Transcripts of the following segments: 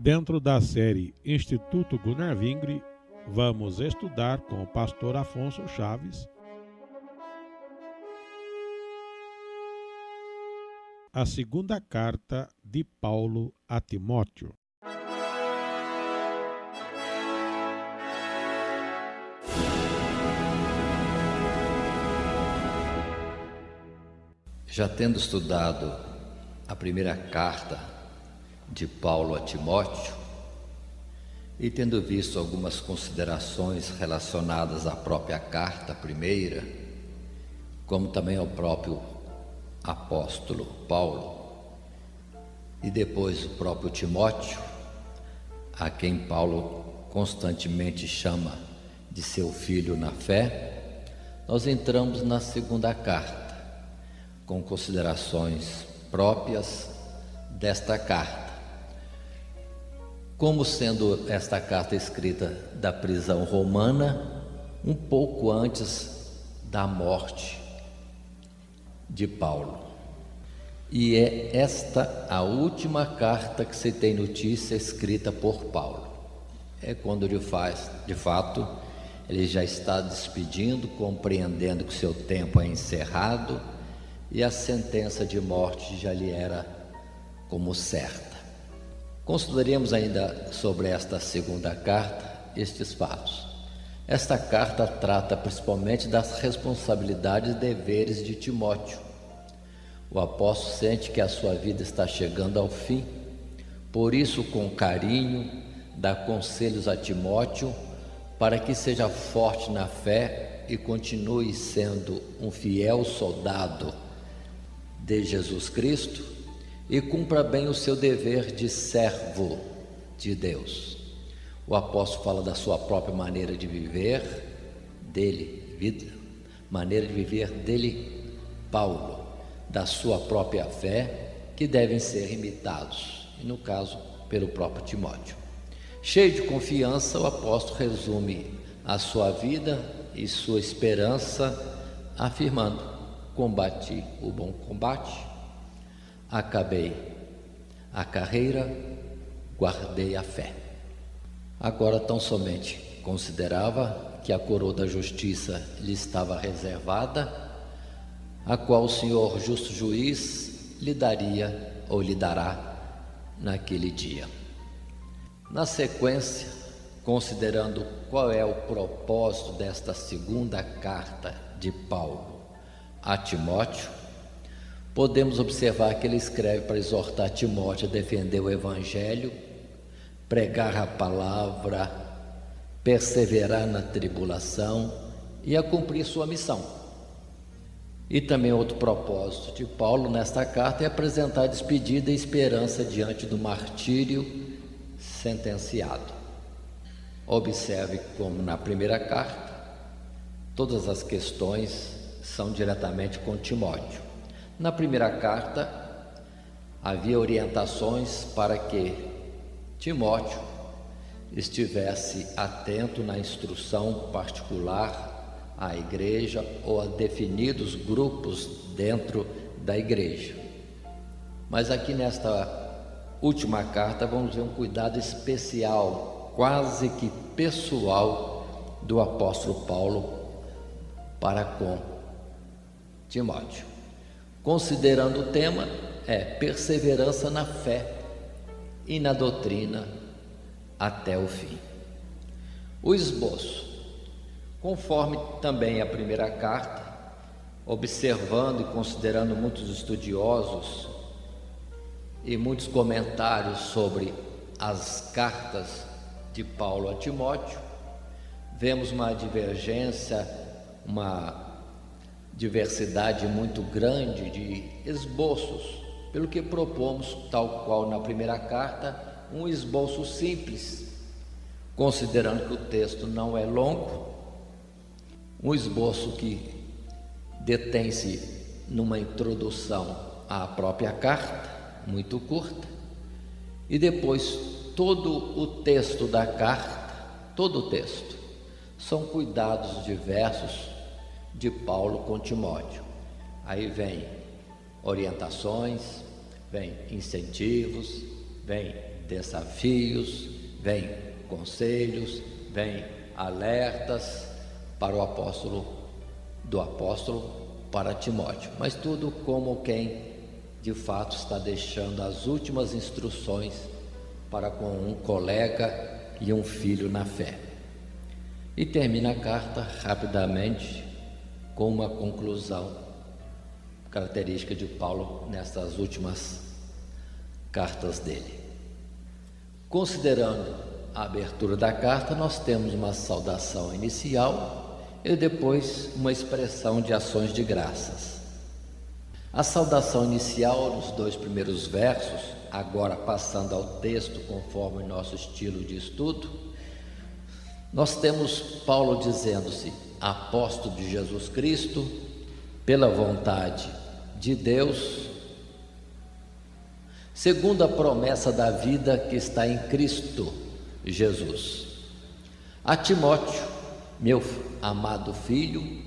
Dentro da série Instituto Gunnar Vingre, vamos estudar com o pastor Afonso Chaves a segunda carta de Paulo a Timóteo. Já tendo estudado a primeira carta de Paulo a Timóteo e tendo visto algumas considerações relacionadas à própria carta primeira, como também ao próprio apóstolo Paulo e depois o próprio Timóteo, a quem Paulo constantemente chama de seu filho na fé, nós entramos na segunda carta, com considerações próprias desta carta, como sendo esta carta escrita da prisão romana, um pouco antes da morte de Paulo. E é esta a última carta que se tem notícia escrita por Paulo. É quando de fato, ele já está despedindo, compreendendo que seu tempo é encerrado e a sentença de morte já lhe era como certa. Consideremos ainda sobre esta segunda carta estes fatos. Esta carta trata principalmente das responsabilidades e deveres de Timóteo. O apóstolo sente que a sua vida está chegando ao fim, por isso, com carinho, dá conselhos a Timóteo para que seja forte na fé e continue sendo um fiel soldado de Jesus Cristo e cumpra bem o seu dever de servo de Deus. O apóstolo fala da sua própria maneira de viver, Paulo, da sua própria fé, que devem ser imitados, e no caso, pelo próprio Timóteo. Cheio de confiança, o apóstolo resume a sua vida e sua esperança, afirmando: combati o bom combate, acabei a carreira, guardei a fé. Agora tão somente considerava que a coroa da justiça lhe estava reservada, a qual o Senhor justo juiz lhe daria ou lhe dará naquele dia. Na sequência, considerando qual é o propósito desta segunda carta de Paulo a Timóteo, podemos observar que ele escreve para exortar Timóteo a defender o Evangelho, pregar a palavra, perseverar na tribulação e a cumprir sua missão. E também outro propósito de Paulo nesta carta é apresentar despedida e esperança diante do martírio sentenciado. Observe como na primeira carta todas as questões são diretamente com Timóteo. Na primeira carta havia orientações para que Timóteo estivesse atento na instrução particular à igreja ou a definidos grupos dentro da igreja. Mas aqui nesta última carta vamos ver um cuidado especial, quase que pessoal, do apóstolo Paulo para com Timóteo. Considerando o tema perseverança na fé e na doutrina até o fim. O esboço, conforme também a primeira carta, observando e considerando muitos estudiosos e muitos comentários sobre as cartas de Paulo a Timóteo, vemos uma divergência, uma diversidade muito grande de esboços, pelo que propomos, tal qual na primeira carta, um esboço simples, considerando que o texto não é longo, um esboço que detém-se numa introdução à própria carta, muito curta, e depois todo o texto da carta, todo o texto, são cuidados diversos de Paulo com Timóteo. Aí vem orientações, vem incentivos, vem desafios, vem conselhos, vem alertas para o apóstolo, do apóstolo para Timóteo, mas tudo como quem de fato está deixando as últimas instruções para com um colega e um filho na fé. E termina a carta rapidamente com uma conclusão característica de Paulo nessas últimas cartas dele. Considerando a abertura da carta, nós temos uma saudação inicial e depois uma expressão de ações de graças. A saudação inicial, nos 2 primeiros versos, agora passando ao texto conforme o nosso estilo de estudo, nós temos Paulo dizendo-se apóstolo de Jesus Cristo, pela vontade de Deus, segundo a promessa da vida que está em Cristo Jesus. A Timóteo, meu amado filho,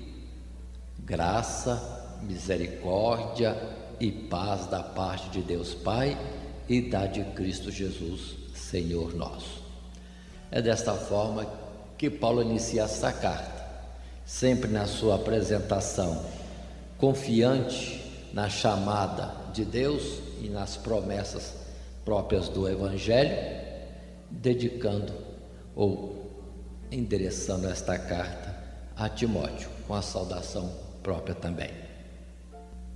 graça, misericórdia e paz da parte de Deus Pai e da de Cristo Jesus, Senhor nosso. É desta forma que Paulo inicia essa carta, sempre na sua apresentação, confiante na chamada de Deus e nas promessas próprias do Evangelho, dedicando ou endereçando esta carta a Timóteo, com a saudação própria também.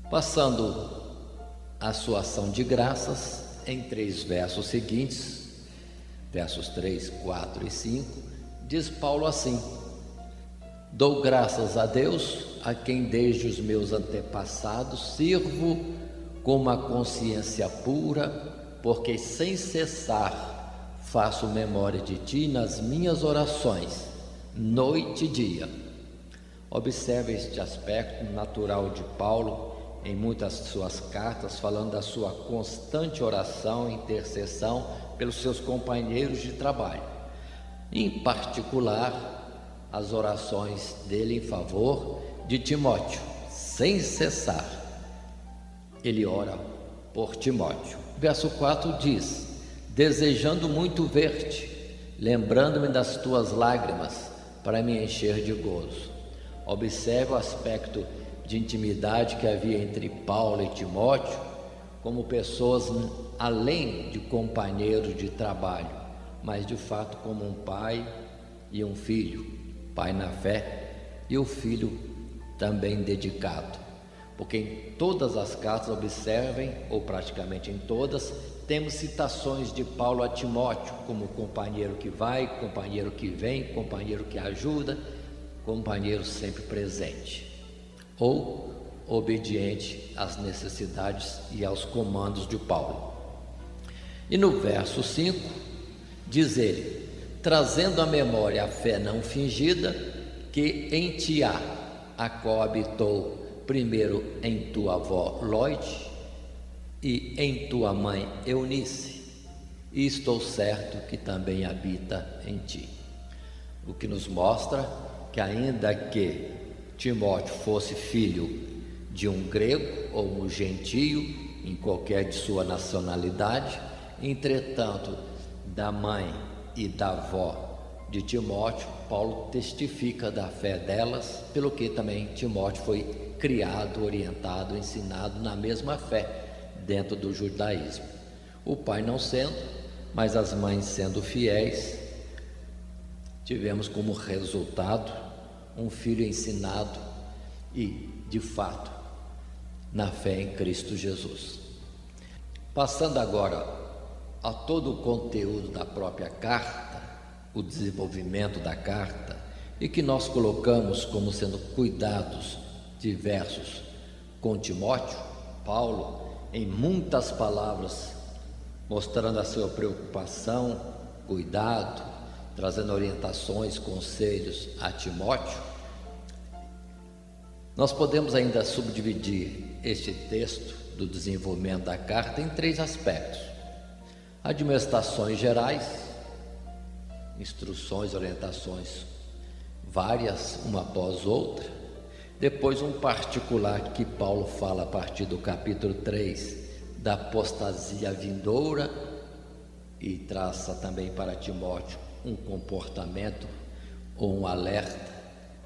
Passando a sua ação de graças em 3 versos seguintes, versos 3, 4 e 5, diz Paulo assim: dou graças a Deus, a quem desde os meus antepassados sirvo com uma consciência pura, porque sem cessar faço memória de ti nas minhas orações, noite e dia. Observe este aspecto natural de Paulo em muitas suas cartas, falando da sua constante oração e intercessão pelos seus companheiros de trabalho, em particular as orações dele em favor de Timóteo, sem cessar. Ele ora por Timóteo. Verso 4 diz: desejando muito ver-te, lembrando-me das tuas lágrimas, para me encher de gozo. Observe o aspecto de intimidade que havia entre Paulo e Timóteo, como pessoas além de companheiros de trabalho, mas de fato como um pai e um filho, pai na fé e o filho também dedicado, porque em todas as cartas, observem, ou praticamente em todas, temos citações de Paulo a Timóteo como companheiro que vai, companheiro que vem, companheiro que ajuda, companheiro sempre presente, ou obediente às necessidades e aos comandos de Paulo. E no verso 5 diz ele: trazendo à memória a fé não fingida que em ti há, a qual habitou primeiro em tua avó Lóide e em tua mãe Eunice, e estou certo que também habita em ti. O que nos mostra que, ainda que Timóteo fosse filho de um grego ou um gentio, em qualquer de sua nacionalidade, entretanto, da mãe e da avó de Timóteo, Paulo testifica da fé delas, pelo que também Timóteo foi criado, orientado, ensinado na mesma fé dentro do judaísmo. O pai não sendo, mas as mães sendo fiéis, tivemos como resultado um filho ensinado e, de fato, na fé em Cristo Jesus. Passando agora a todo o conteúdo da própria carta, o desenvolvimento da carta, e que nós colocamos como sendo cuidados diversos com Timóteo, Paulo, em muitas palavras, mostrando a sua preocupação, cuidado, trazendo orientações, conselhos a Timóteo. Nós podemos ainda subdividir este texto do desenvolvimento da carta em 3 aspectos: admoestações gerais, instruções, orientações várias, uma após outra, depois um particular que Paulo fala a partir do capítulo 3 da apostasia vindoura, e traça também para Timóteo um comportamento ou um alerta,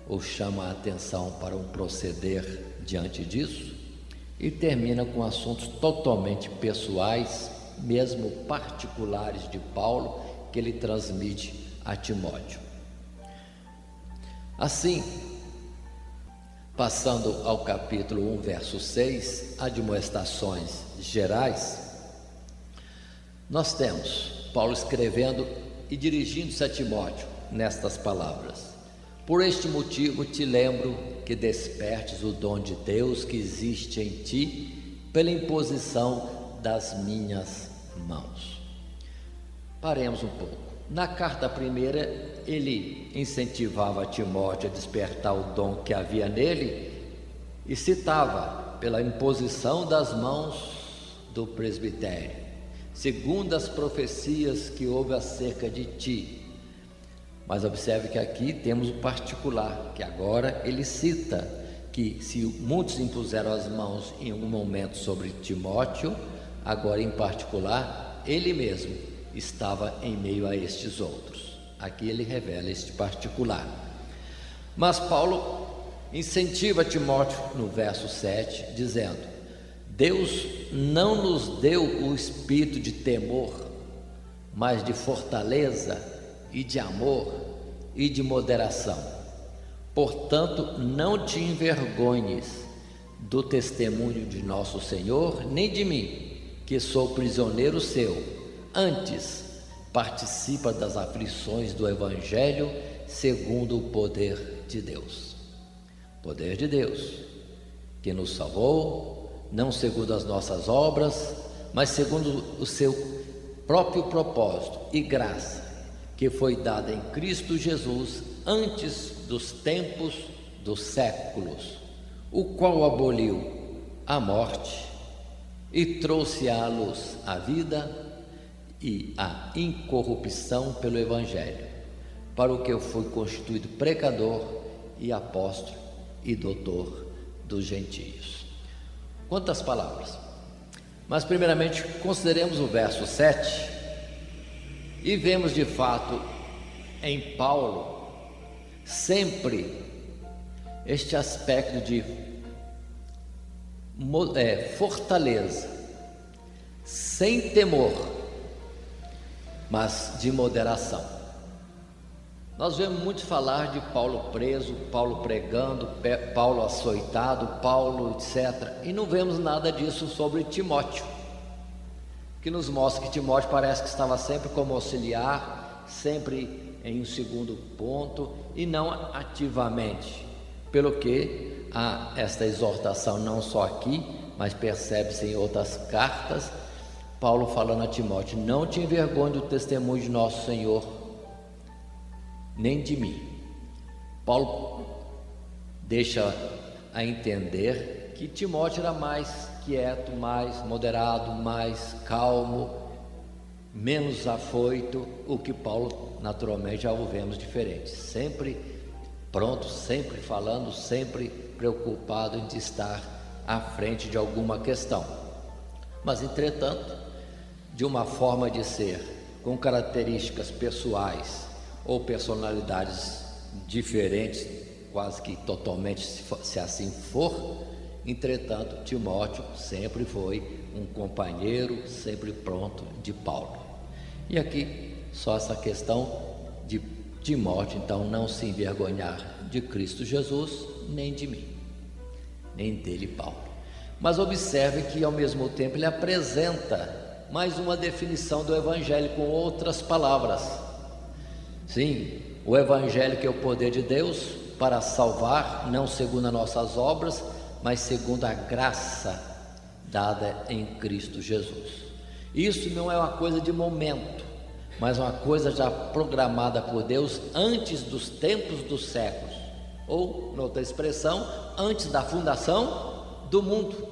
ou chama a atenção para um proceder diante disso, e termina com assuntos totalmente pessoais, mesmo particulares de Paulo, que ele transmite a Timóteo. Assim, passando ao capítulo 1, verso 6, admoestações gerais, nós temos Paulo escrevendo e dirigindo-se a Timóteo nestas palavras: por este motivo te lembro que despertes o dom de Deus que existe em ti pela imposição das minhas mãos. Paremos um pouco. Na carta primeira, ele incentivava Timóteo a despertar o dom que havia nele e citava pela imposição das mãos do presbitério, segundo as profecias que houve acerca de ti. Mas observe que aqui temos o particular, que agora ele cita que se muitos impuseram as mãos em um momento sobre Timóteo, agora em particular ele mesmo estava em meio a estes outros. Aqui ele revela este particular. Mas Paulo incentiva Timóteo no verso 7, dizendo: Deus não nos deu o espírito de temor, mas de fortaleza e de amor e de moderação. Portanto, não te envergonhes do testemunho de nosso Senhor, nem de mim, que sou prisioneiro seu. Antes, participa das aflições do Evangelho segundo o poder de Deus. Poder de Deus, que nos salvou, não segundo as nossas obras, mas segundo o seu próprio propósito e graça, que foi dada em Cristo Jesus antes dos tempos dos séculos, o qual aboliu a morte e trouxe à luz a vida e a incorrupção pelo Evangelho, para o que eu fui constituído pregador e apóstolo e doutor dos gentios. Quantas palavras! Mas primeiramente consideremos o verso 7 e vemos de fato em Paulo sempre este aspecto de fortaleza, sem temor, mas de moderação. Nós vemos muito falar de Paulo preso, Paulo pregando, Paulo açoitado, Paulo etc. E não vemos nada disso sobre Timóteo, que nos mostra que Timóteo parece que estava sempre como auxiliar, sempre em um segundo ponto e não ativamente, pelo que há esta exortação não só aqui, mas percebe-se em outras cartas, Paulo falando a Timóteo: não te envergonhe do testemunho de nosso Senhor, nem de mim. Paulo deixa a entender que Timóteo era mais quieto, mais moderado, mais calmo, menos afoito, o que Paulo naturalmente já o vemos diferente, sempre pronto, sempre falando, sempre preocupado em estar à frente de alguma questão. Mas entretanto, de uma forma de ser, com características pessoais ou personalidades diferentes, quase que totalmente, se assim for, entretanto, Timóteo sempre foi um companheiro, sempre pronto de Paulo. E aqui, só essa questão de Timóteo, então, não se envergonhar de Cristo Jesus, nem de mim, nem dele, Paulo. Mas observe que, ao mesmo tempo, ele apresenta mais uma definição do Evangelho com outras palavras. Sim, o Evangelho, que é o poder de Deus para salvar, não segundo as nossas obras, mas segundo a graça dada em Cristo Jesus. Isso não é uma coisa de momento, mas uma coisa já programada por Deus antes dos tempos dos séculos, ou, noutra expressão, antes da fundação do mundo.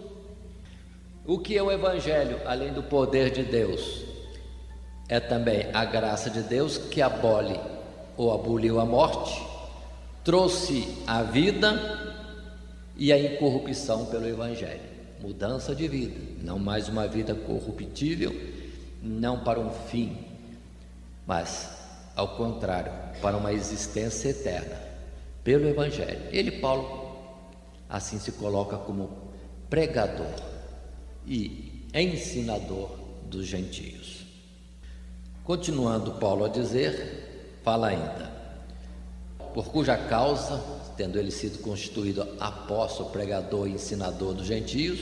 O que é o Evangelho, além do poder de Deus? É também a graça de Deus, que abole ou aboliu a morte, trouxe a vida e a incorrupção pelo Evangelho. Mudança de vida, não mais uma vida corruptível, não para um fim mas, ao contrário, para uma existência eterna, pelo Evangelho. Ele, Paulo, assim se coloca como pregador e ensinador dos gentios. Continuando Paulo a dizer, fala ainda: por cuja causa, tendo ele sido constituído apóstolo, pregador e ensinador dos gentios,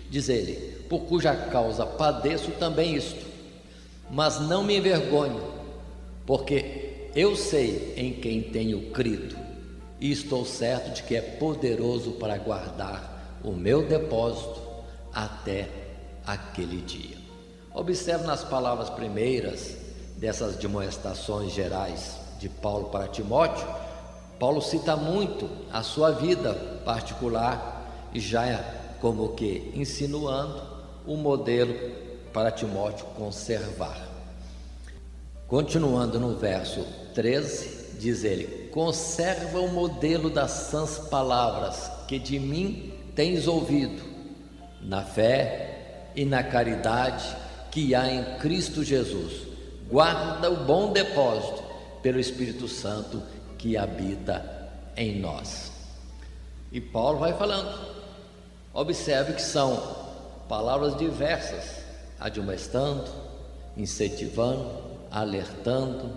diz ele: por cuja causa padeço também isto, mas não me envergonho, porque eu sei em quem tenho crido, e estou certo de que é poderoso para guardar o meu depósito até aquele dia. Observe nas palavras primeiras dessas admoestações gerais de Paulo para Timóteo, Paulo cita muito a sua vida particular e já como que insinuando um modelo para Timóteo conservar. Continuando no verso 13, diz ele: conserva o modelo das sãs palavras que de mim tens ouvido, na fé e na caridade que há em Cristo Jesus. Guarda o bom depósito pelo Espírito Santo que habita em nós. E Paulo vai falando. Observe que são palavras diversas, admoestando, incentivando, alertando,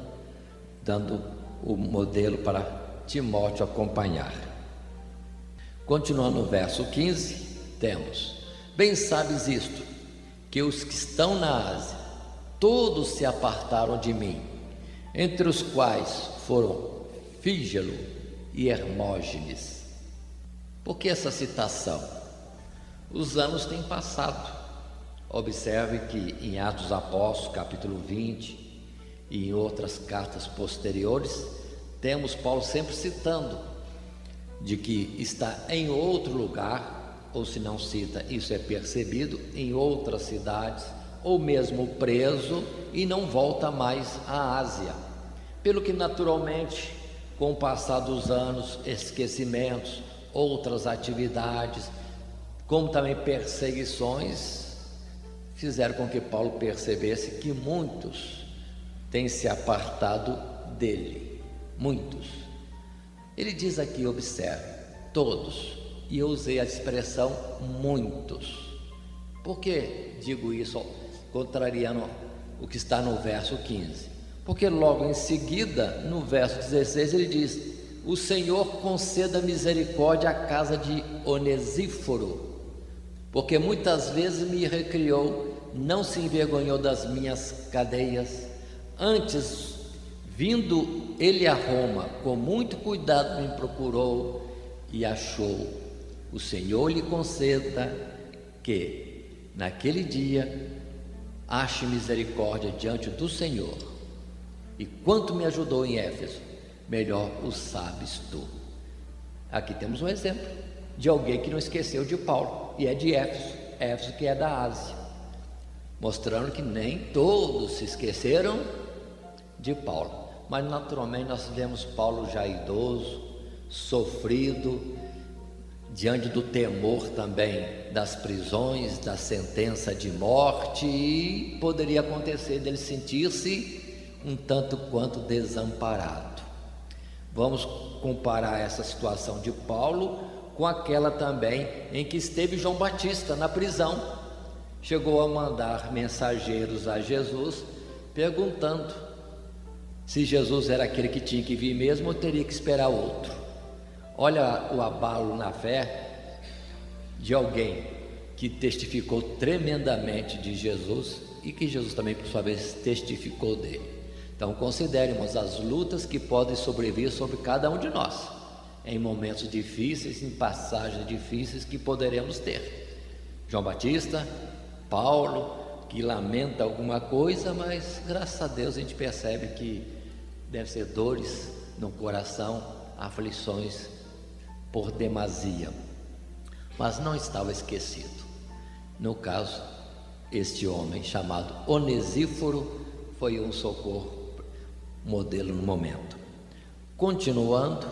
dando o modelo para Timóteo acompanhar. Continuando no verso 15, temos: bem sabes isto, que os que estão na Ásia, todos se apartaram de mim, entre os quais foram Fígelo e Hermógenes. Por que essa citação? Os anos têm passado. Observe que em Atos dos Apóstolos, capítulo 20, e em outras cartas posteriores, temos Paulo sempre citando de que está em outro lugar, ou se não cita, isso é percebido, em outras cidades, ou mesmo preso e não volta mais à Ásia. Pelo que naturalmente, com o passar dos anos, esquecimentos, outras atividades, como também perseguições, fizeram com que Paulo percebesse que muitos têm se apartado dele, muitos. Ele diz aqui, observe, todos, e eu usei a expressão muitos. Por que digo isso, contrariando o que está no verso 15? Porque logo em seguida, no verso 16, ele diz: o Senhor conceda misericórdia à casa de Onesíforo, porque muitas vezes me recriou, não se envergonhou das minhas cadeias. Antes, vindo ele a Roma, com muito cuidado me procurou e achou. O Senhor lhe conceda que, naquele dia, ache misericórdia diante do Senhor. E quanto me ajudou em Éfeso, melhor o sabes tu. Aqui temos um exemplo de alguém que não esqueceu de Paulo, e é de Éfeso, Éfeso que é da Ásia, mostrando que nem todos se esqueceram de Paulo. Mas naturalmente nós vemos Paulo já idoso, sofrido, diante do temor também das prisões, da sentença de morte, e poderia acontecer dele sentir-se um tanto quanto desamparado. Vamos comparar essa situação de Paulo com aquela também em que esteve João Batista na prisão. Chegou a mandar mensageiros a Jesus, perguntando se Jesus era aquele que tinha que vir mesmo ou teria que esperar outro. Olha o abalo na fé de alguém que testificou tremendamente de Jesus e que Jesus também, por sua vez, testificou dele. Então consideremos as lutas que podem sobrevir sobre cada um de nós, em momentos difíceis, em passagens difíceis que poderemos ter. João Batista, Paulo, que lamenta alguma coisa, mas graças a Deus a gente percebe que deve ser dores no coração, aflições por demasia, mas não estava esquecido. No caso, este homem chamado Onesíforo foi um socorro modelo no momento. Continuando,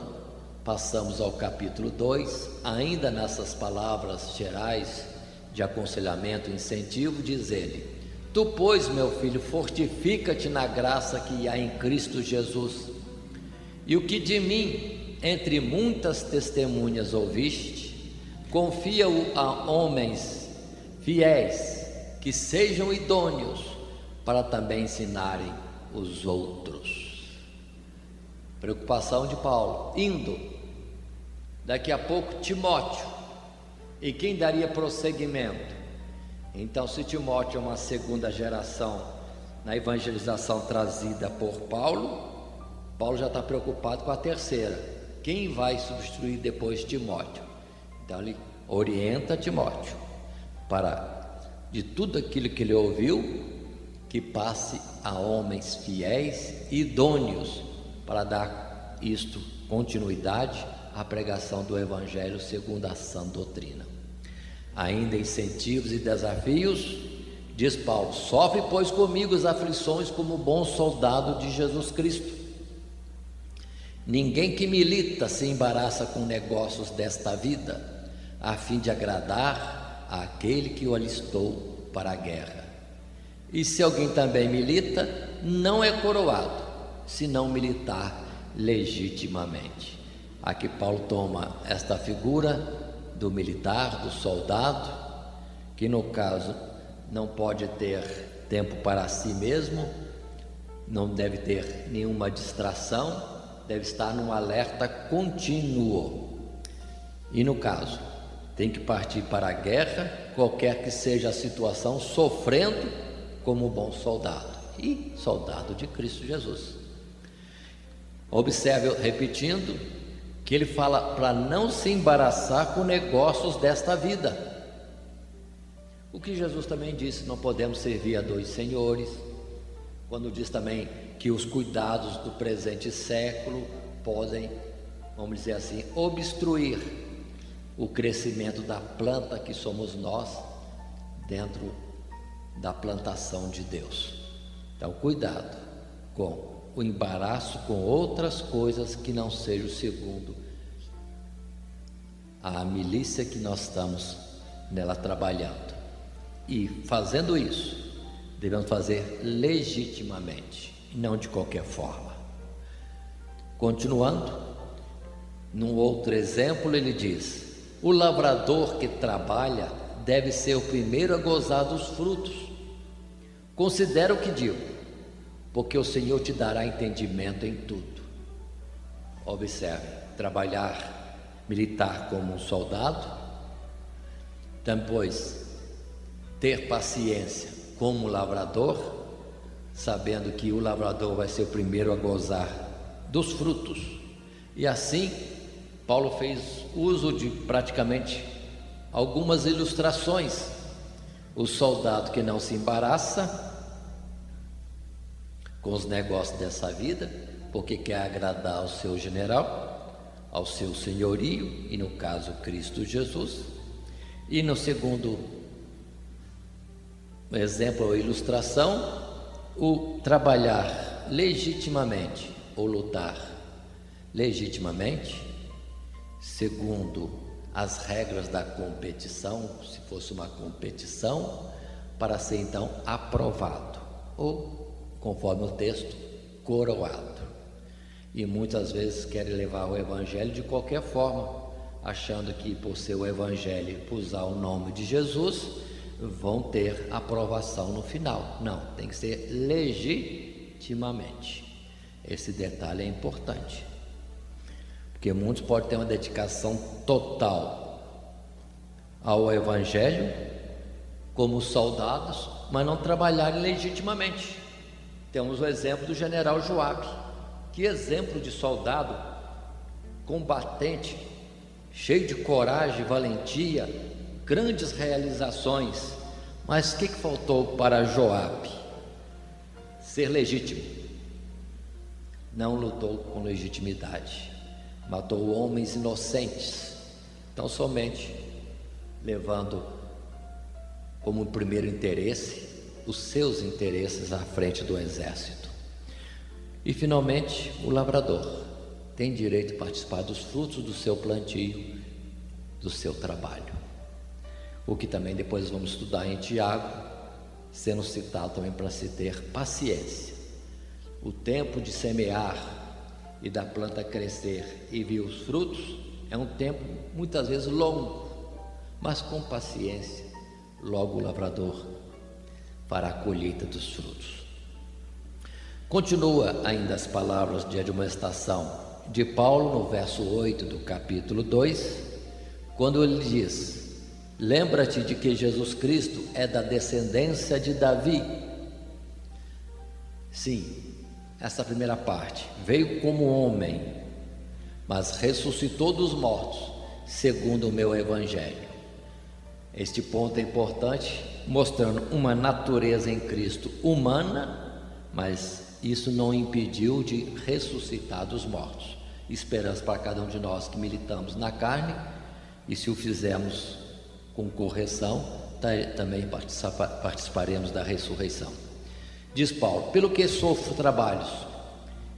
passamos ao capítulo 2, ainda nessas palavras gerais de aconselhamento e incentivo, diz ele: Tu, pois, meu filho, fortifica-te na graça que há em Cristo Jesus. E o que de mim, entre muitas testemunhas ouviste, confia-o a homens fiéis, que sejam idôneos, para também ensinarem os outros. Preocupação de Paulo, indo, daqui a pouco Timóteo, e quem daria prosseguimento? Então, se Timóteo é uma segunda geração na evangelização trazida por Paulo, Paulo já está preocupado com a terceira. Quem vai substituir depois Timóteo? Então ele orienta Timóteo para, de tudo aquilo que ele ouviu, que passe a homens fiéis e idôneos para dar isto continuidade à pregação do Evangelho segundo a sã doutrina. Ainda incentivos e desafios, diz Paulo: sofre pois comigo as aflições como bom soldado de Jesus Cristo. Ninguém que milita se embaraça com negócios desta vida, a fim de agradar àquele que o alistou para a guerra. E se alguém também milita, não é coroado, se não militar legitimamente. Aqui Paulo toma esta figura do militar, do soldado, que no caso não pode ter tempo para si mesmo, não deve ter nenhuma distração, deve estar num alerta contínuo. E no caso, tem que partir para a guerra, qualquer que seja a situação, sofrendo como bom soldado, e soldado de Cristo Jesus. Observe, repetindo, que ele fala para não se embaraçar com negócios desta vida. O que Jesus também disse: não podemos servir a dois senhores. Quando diz também que os cuidados do presente século podem, vamos dizer assim, obstruir o crescimento da planta que somos nós dentro da plantação de Deus. Então, cuidado com o embaraço com outras coisas que não sejam segundo a milícia que nós estamos nela trabalhando. E fazendo isso, devemos fazer legitimamente, e não de qualquer forma. Continuando, num outro exemplo ele diz: o lavrador que trabalha deve ser o primeiro a gozar dos frutos. Considera o que digo, porque o Senhor te dará entendimento em tudo. Observe, trabalhar, militar como um soldado, depois ter paciência como lavrador, sabendo que o lavrador vai ser o primeiro a gozar dos frutos. E assim, Paulo fez uso de praticamente algumas ilustrações. O soldado que não se embaraça com os negócios dessa vida, porque quer agradar ao seu general, ao seu senhorio, e no caso Cristo Jesus. E no segundo exemplo ou ilustração, o trabalhar legitimamente ou lutar legitimamente, segundo as regras da competição, se fosse uma competição, para ser então aprovado, ou, conforme o texto, coroado. E muitas vezes querem levar o Evangelho de qualquer forma, achando que por ser o Evangelho, por usar o nome de Jesus, vão ter aprovação no final. Não, tem que ser legitimamente. Esse detalhe é importante, porque muitos podem ter uma dedicação total ao Evangelho, como soldados, mas não trabalharem legitimamente. Temos o exemplo do general Joabe. Que exemplo de soldado combatente, cheio de coragem, valentia, grandes realizações. Mas o que faltou para Joabe? Ser legítimo. Não lutou com legitimidade, matou homens inocentes, tão somente levando como primeiro interesse os seus interesses à frente do exército. E finalmente, o lavrador tem direito a participar dos frutos do seu plantio, do seu trabalho. O que também depois vamos estudar em Tiago, sendo citado também para se ter paciência. O tempo de semear e da planta crescer e vir os frutos é um tempo muitas vezes longo, mas com paciência, logo o lavrador fará a colheita dos frutos. Continua ainda as palavras de admoestação de Paulo no verso 8 do capítulo 2, quando ele diz: lembra-te de que Jesus Cristo é da descendência de Davi. Sim, essa primeira parte, veio como homem, mas ressuscitou dos mortos, segundo o meu evangelho. Este ponto é importante, mostrando uma natureza em Cristo humana, mas isso não impediu de ressuscitar dos mortos. Esperança para cada um de nós que militamos na carne, e se o fizermos com correção, também participaremos da ressurreição. Diz Paulo: pelo que sofro trabalhos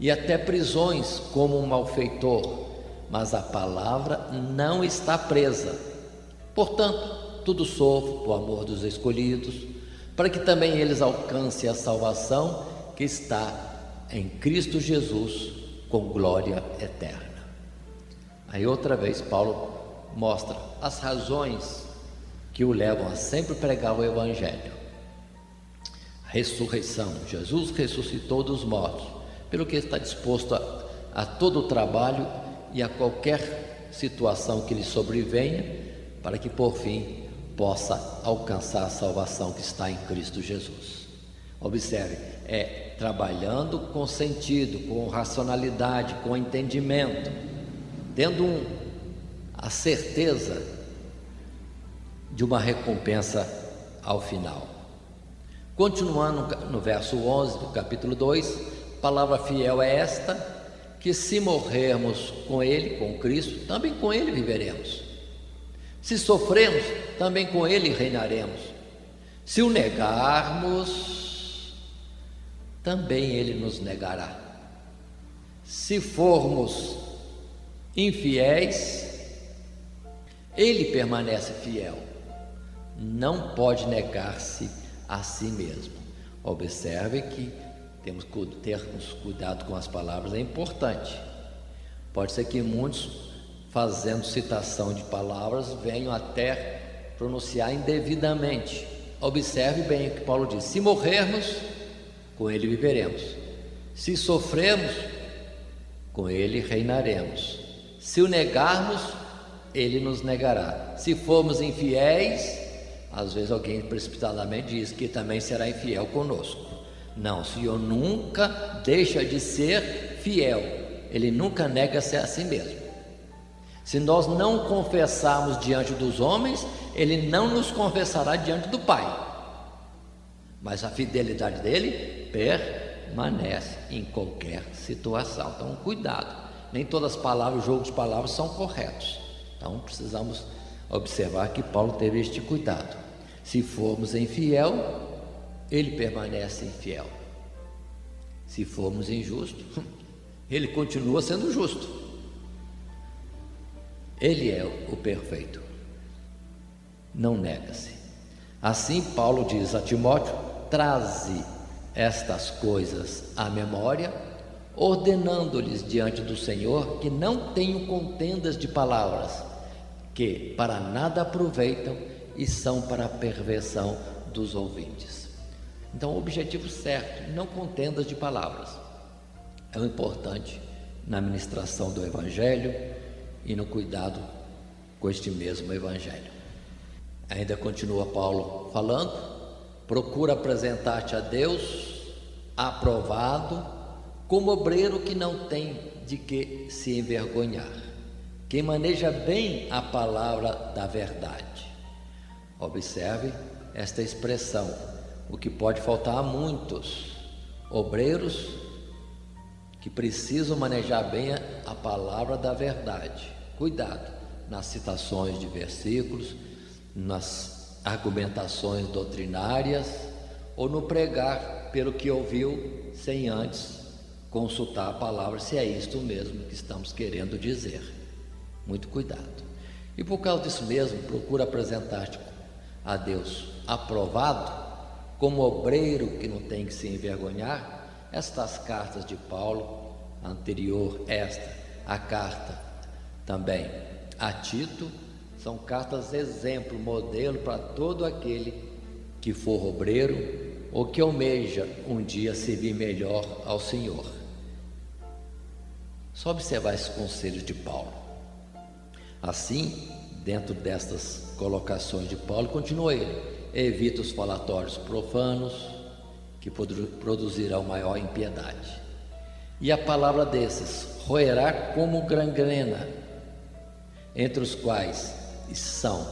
e até prisões como um malfeitor, mas a palavra não está presa. Portanto, tudo sofro por amor dos escolhidos, para que também eles alcancem a salvação que está em Cristo Jesus, com glória eterna. Aí outra vez Paulo mostra as razões que o levam a sempre pregar o evangelho. Ressurreição, Jesus ressuscitou dos mortos, pelo que está disposto a todo o trabalho e a qualquer situação que lhe sobrevenha, para que por fim possa alcançar a salvação que está em Cristo Jesus. Observe, é trabalhando com sentido, com racionalidade, com entendimento, tendo a certeza de uma recompensa ao final. Continuando no verso 11 do capítulo 2, palavra fiel é esta, que se morrermos com Ele, com Cristo, também com Ele viveremos. Se sofremos, também com Ele reinaremos. Se o negarmos, também Ele nos negará. Se formos infiéis, Ele permanece fiel, não pode negar-se a si mesmo. Observe que temos que termos cuidado com as palavras, é importante. Pode ser que muitos, fazendo citação de palavras, venham até pronunciar indevidamente. Observe bem o que Paulo diz: se morrermos, com Ele viveremos. Se sofrermos, com Ele reinaremos. Se o negarmos, Ele nos negará. Se formos infiéis, às vezes alguém precipitadamente diz que também será infiel conosco. Não, o Senhor nunca deixa de ser fiel, Ele nunca nega-se a si mesmo. Se nós não confessarmos diante dos homens, Ele não nos confessará diante do Pai, mas a fidelidade dele permanece em qualquer situação. Então cuidado, nem todas as palavras, o jogo de palavras são corretos. Então precisamos observar que Paulo teve este cuidado. Se formos infiel, Ele permanece infiel. Se formos injustos, Ele continua sendo justo. Ele é o perfeito, não nega-se. Assim Paulo diz a Timóteo: traze estas coisas à memória, ordenando-lhes diante do Senhor que não tenham contendas de palavras, que para nada aproveitam e são para a perversão dos ouvintes. Então o objetivo certo, não contendas de palavras, é o importante na ministração do Evangelho e no cuidado com este mesmo Evangelho. Ainda continua Paulo falando: procura apresentar-te a Deus aprovado, como obreiro que não tem de que se envergonhar, quem maneja bem a palavra da verdade. Observe esta expressão, o que pode faltar a muitos obreiros que precisam manejar bem a palavra da verdade. Cuidado nas citações de versículos, nas argumentações doutrinárias, ou no pregar pelo que ouviu, sem antes consultar a palavra, se é isto mesmo que estamos querendo dizer. Muito cuidado. E por causa disso mesmo, procura apresentar-te a Deus aprovado, como obreiro que não tem que se envergonhar. Estas cartas de Paulo, a anterior a carta também a Tito, são cartas exemplo, modelo para todo aquele que for obreiro ou que almeja um dia servir melhor ao Senhor. Só observar esses conselhos de Paulo. Assim, dentro destas colocações de Paulo, continua ele: evita os falatórios profanos, que produzirão maior impiedade. E a palavra desses roerá como gangrena, entre os quais são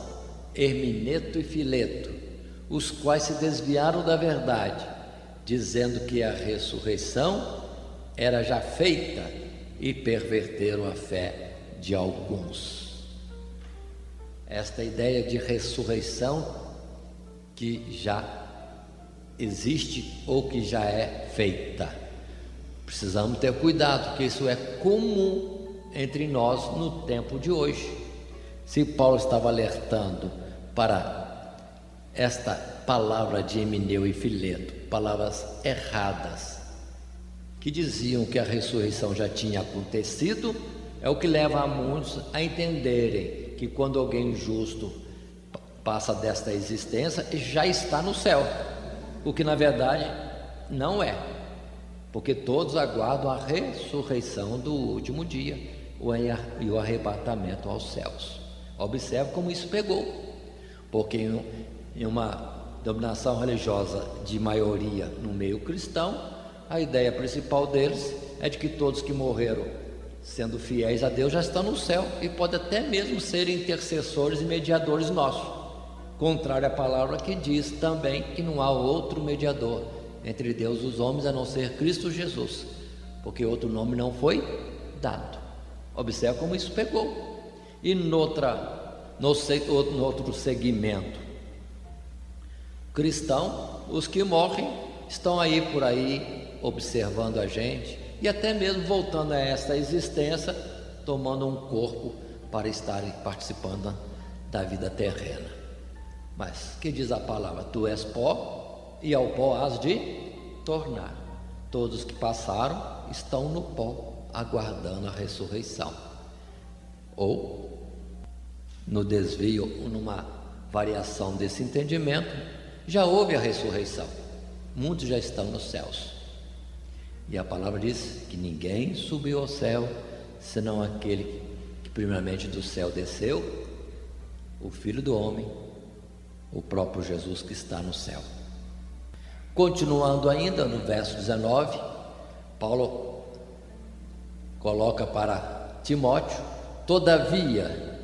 Hermineto e Fileto, os quais se desviaram da verdade, dizendo que a ressurreição era já feita, e perverteram a fé de alguns. Esta ideia de ressurreição que já existe ou que já é feita. Precisamos ter cuidado, porque isso é comum entre nós no tempo de hoje. Se Paulo estava alertando para esta palavra de Himeneu e Fileto, palavras erradas, que diziam que a ressurreição já tinha acontecido, é o que leva a muitos a entenderem que quando alguém justo passa desta existência, já está no céu, o que na verdade não é, porque todos aguardam a ressurreição do último dia e o arrebatamento aos céus. Observe como isso pegou, porque em uma dominação religiosa de maioria no meio cristão, a ideia principal deles é de que todos que morreram sendo fiéis a Deus já estão no céu e podem até mesmo ser intercessores e mediadores nossos, contrário à palavra que diz também que não há outro mediador entre Deus e os homens a não ser Cristo Jesus, porque outro nome não foi dado. Observe como isso pegou. E no outro segmento cristão, os que morrem estão aí por aí observando a gente e até mesmo voltando a esta existência, tomando um corpo para estarem participando da vida terrena. Mas que diz a palavra? Tu és pó e ao pó has de tornar. Todos que passaram estão no pó, aguardando a ressurreição. Ou, no desvio, numa variação desse entendimento, já houve a ressurreição. Muitos já estão nos céus. E a palavra diz que ninguém subiu ao céu, senão aquele que primeiramente do céu desceu, o Filho do Homem, o próprio Jesus que está no céu. Continuando ainda no verso 19, Paulo coloca para Timóteo: todavia,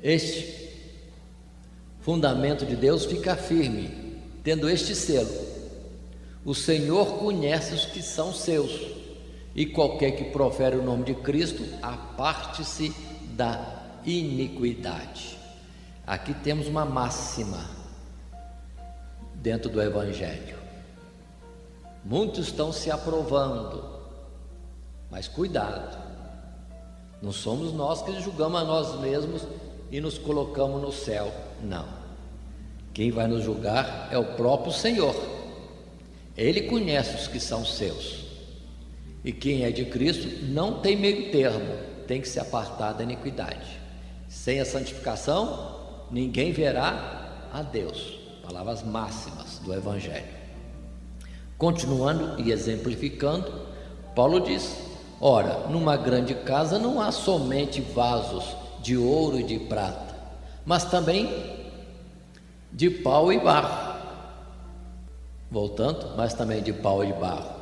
este fundamento de Deus fica firme, tendo este selo: o Senhor conhece os que são seus, e qualquer que profere o nome de Cristo, aparte-se da iniquidade. Aqui temos uma máxima dentro do Evangelho. Muitos estão se aprovando, mas cuidado, não somos nós que julgamos a nós mesmos e nos colocamos no céu, não. Quem vai nos julgar é o próprio Senhor. Ele conhece os que são seus, e quem é de Cristo não tem meio termo, tem que se apartar da iniquidade. Sem a santificação, ninguém verá a Deus. Palavras máximas do Evangelho. Continuando e exemplificando, Paulo diz: ora, numa grande casa não há somente vasos de ouro e de prata, mas também de pau e barro. Voltando, mas também de pau e de barro,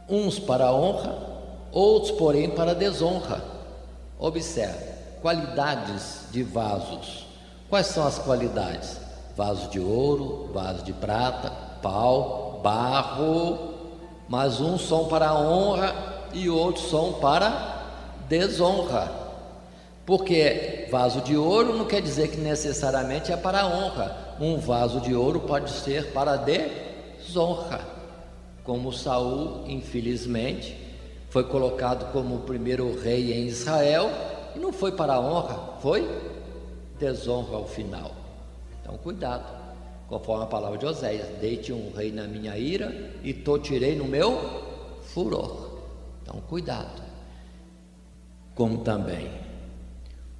uns para honra, outros porém para desonra. Observe, qualidades de vasos. Quais são as qualidades? Vaso de ouro, vaso de prata, pau, barro, mas uns são para honra e outros são para desonra. Porque vaso de ouro não quer dizer que necessariamente é para honra. Um vaso de ouro pode ser para desonra, como Saul, infelizmente, foi colocado como o primeiro rei em Israel e não foi para honra, foi desonra ao final. Então cuidado, conforme a palavra de Oséias: deite um rei na minha ira e tirei no meu furor. Então cuidado. Como também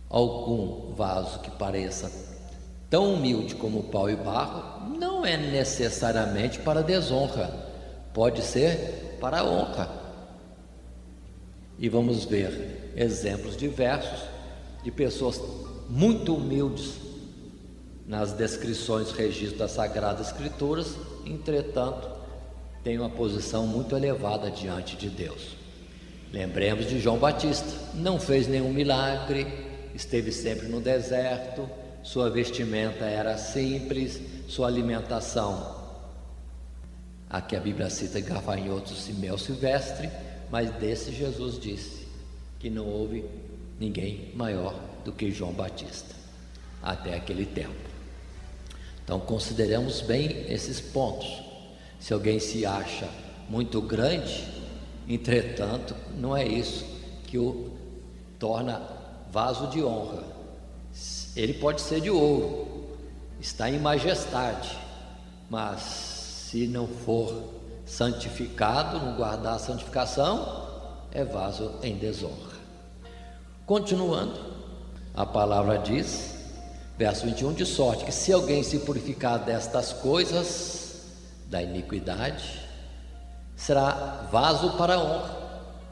algum vaso que pareça tão humilde como pau e barro não é necessariamente para desonra, pode ser para honra. E vamos ver exemplos diversos de pessoas muito humildes nas descrições, registros das Sagradas Escrituras, entretanto, tem uma posição muito elevada diante de Deus. Lembremos de João Batista: não fez nenhum milagre, esteve sempre no deserto, sua vestimenta era simples, sua alimentação, aqui a Bíblia cita gafanhotos e mel silvestre, mas desse Jesus disse que não houve ninguém maior do que João Batista até aquele tempo. Então consideremos bem esses pontos. Se alguém se acha muito grande, entretanto, não é isso que o torna vaso de honra. Ele pode ser de ouro, está em majestade, mas se não for santificado, não guardar a santificação, é vaso em desonra. Continuando, a palavra diz, verso 21, de sorte que se alguém se purificar destas coisas da iniquidade, será vaso para a honra,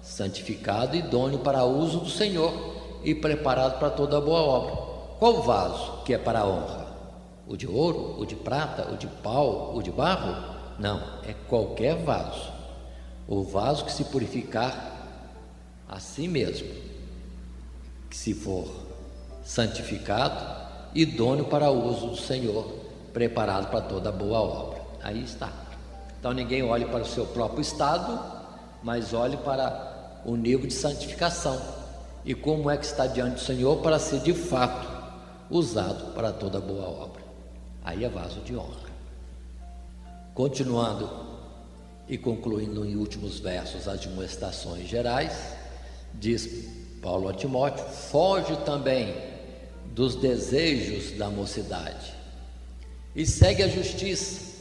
santificado e idôneo para uso do Senhor e preparado para toda boa obra. Qual vaso que é para a honra? O de ouro, o de prata, o de pau, o de barro? Não, é qualquer vaso. O vaso que se purificar a si mesmo, que se for santificado, idôneo para o uso do Senhor, preparado para toda boa obra. Aí está. Então ninguém olhe para o seu próprio estado, mas olhe para o nível de santificação e como é que está diante do Senhor para ser de fato usado para toda boa obra. Aí é vaso de honra. Continuando e concluindo em últimos versos as admoestações gerais, diz Paulo a Timóteo: foge também dos desejos da mocidade e segue a justiça,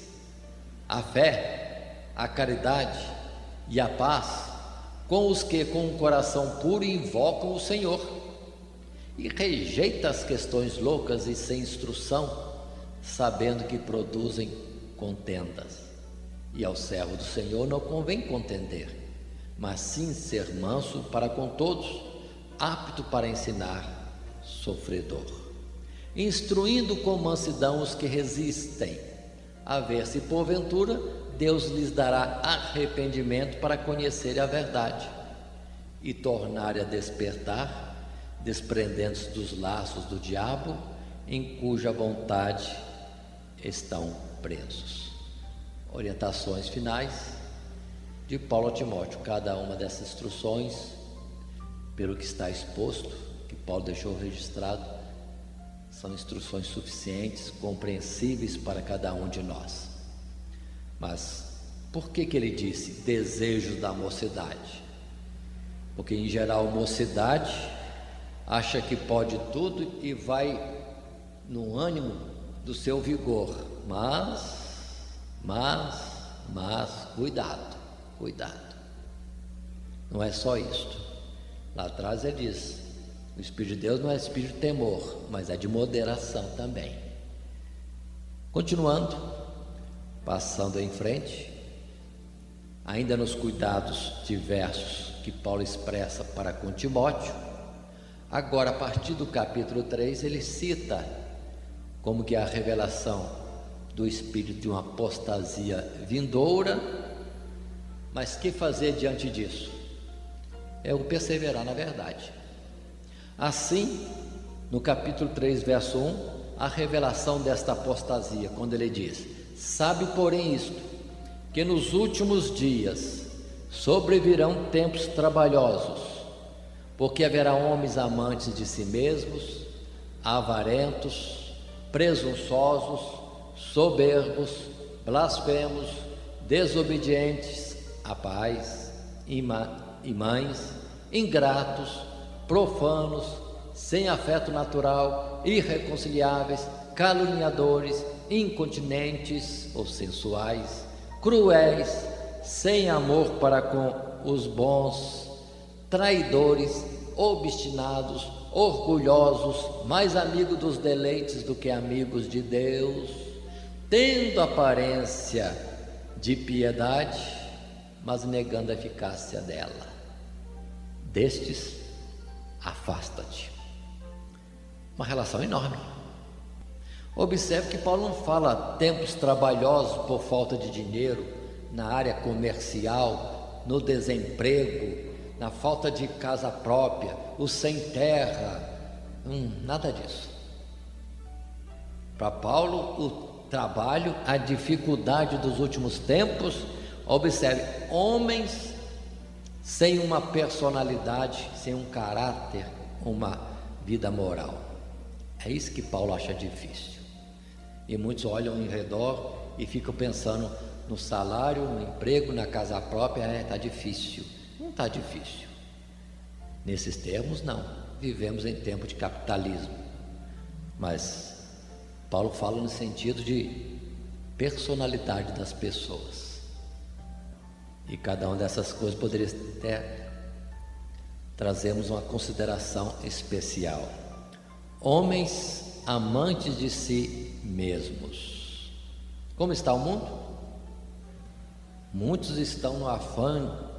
a fé, a caridade e a paz com os que com um coração puro invocam o Senhor, e rejeita as questões loucas e sem instrução, sabendo que produzem contendas. E ao servo do Senhor não convém contender, mas sim ser manso para com todos, apto para ensinar, sofredor, instruindo com mansidão os que resistem, a ver se porventura Deus lhes dará arrependimento para conhecerem a verdade e tornarem a despertar, desprendendo-se dos laços do diabo, em cuja vontade estão presos. Orientações finais de Paulo a Timóteo. Cada uma dessas instruções, pelo que está exposto, que Paulo deixou registrado, são instruções suficientes, compreensíveis para cada um de nós. Mas por que ele disse desejos da mocidade? Porque em geral a mocidade acha que pode tudo e vai no ânimo do seu vigor, mas cuidado, não é só isto. Lá atrás ele diz: o Espírito de Deus não é espírito de temor, mas é de moderação também. Continuando, passando em frente, ainda nos cuidados diversos que Paulo expressa para com Timóteo, agora a partir do capítulo 3 ele cita como que a revelação do espírito de uma apostasia vindoura. Mas que fazer diante disso? É o perseverar na verdade. Assim, no capítulo 3, verso 1, a revelação desta apostasia, quando ele diz: sabe, porém, isto, que nos últimos dias sobrevirão tempos trabalhosos, porque haverá homens amantes de si mesmos, avarentos, presunçosos, soberbos, blasfemos, desobedientes a pais e mães, ingratos, profanos, sem afeto natural, irreconciliáveis, caluniadores, incontinentes ou sensuais, cruéis, sem amor para com os bons, traidores, obstinados, orgulhosos, mais amigos dos deleites do que amigos de Deus, tendo aparência de piedade, mas negando a eficácia dela. Destes, afasta-te. Uma relação enorme. Observe que Paulo não fala tempos trabalhosos por falta de dinheiro, na área comercial, no desemprego, na falta de casa própria, o sem terra, nada disso. Para Paulo, o trabalho, a dificuldade dos últimos tempos, observe, homens sem uma personalidade, sem um caráter, uma vida moral. É isso que Paulo acha difícil. E muitos olham em redor e ficam pensando no salário, no emprego, na casa própria. Está difícil. Não está difícil. Nesses termos, não. Vivemos em tempo de capitalismo. Mas Paulo fala no sentido de personalidade das pessoas. E cada uma dessas coisas poderia até trazermos uma consideração especial. Homens amantes de si mesmos. Como está o mundo? Muitos estão no afã,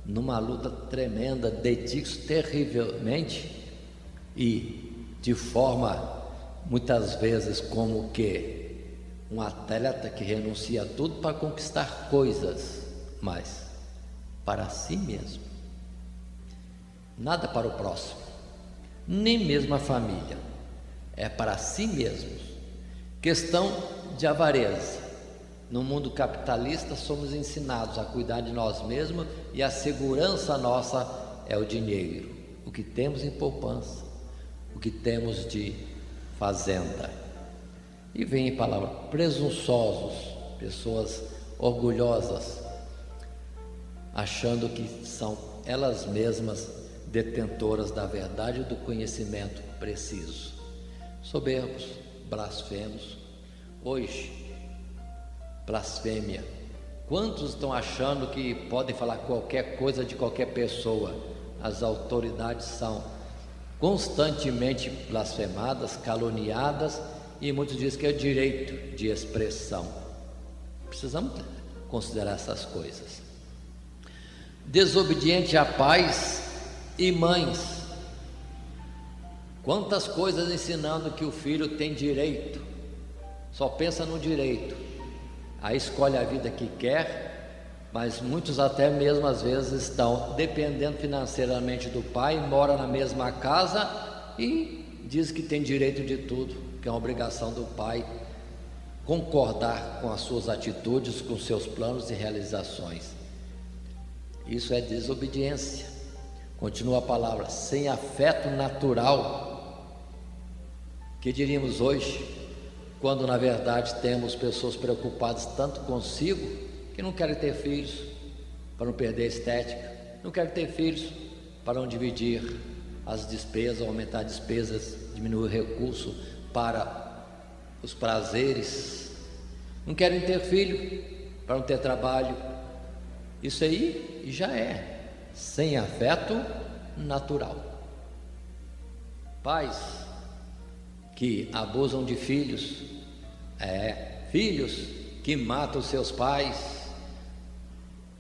numa luta tremenda, dedicam-se terrivelmente e de forma, muitas vezes, como que um atleta que renuncia a tudo para conquistar coisas, mas para si mesmo. Nada para o próximo, nem mesmo a família. É para si mesmos. Questão de avareza. No mundo capitalista somos ensinados a cuidar de nós mesmos e a segurança nossa é o dinheiro, o que temos em poupança, o que temos de fazenda. E vem em palavra presunçosos, pessoas orgulhosas, achando que são elas mesmas detentoras da verdade e do conhecimento preciso. Soberbos, blasfemos. Hoje, blasfêmia. Quantos estão achando que podem falar qualquer coisa de qualquer pessoa? As autoridades são constantemente blasfemadas, caluniadas, e muitos dizem que é direito de expressão. Precisamos considerar essas coisas. Desobediente a pais e mães. Quantas coisas ensinando que o filho tem direito, só pensa no direito, aí escolhe a vida que quer, mas muitos até mesmo às vezes estão dependendo financeiramente do pai, moram na mesma casa e diz que tem direito de tudo, que é uma obrigação do pai concordar com as suas atitudes, com seus planos e realizações. Isso é desobediência. Continua a palavra, sem afeto natural. Que diríamos hoje, quando na verdade temos pessoas preocupadas tanto consigo, que não querem ter filhos para não perder a estética, não querem ter filhos para não dividir as despesas, aumentar despesas, diminuir o recurso para os prazeres, não querem ter filho para não ter trabalho. Isso aí já é sem afeto natural. Pais que abusam de filhos, filhos que matam seus pais.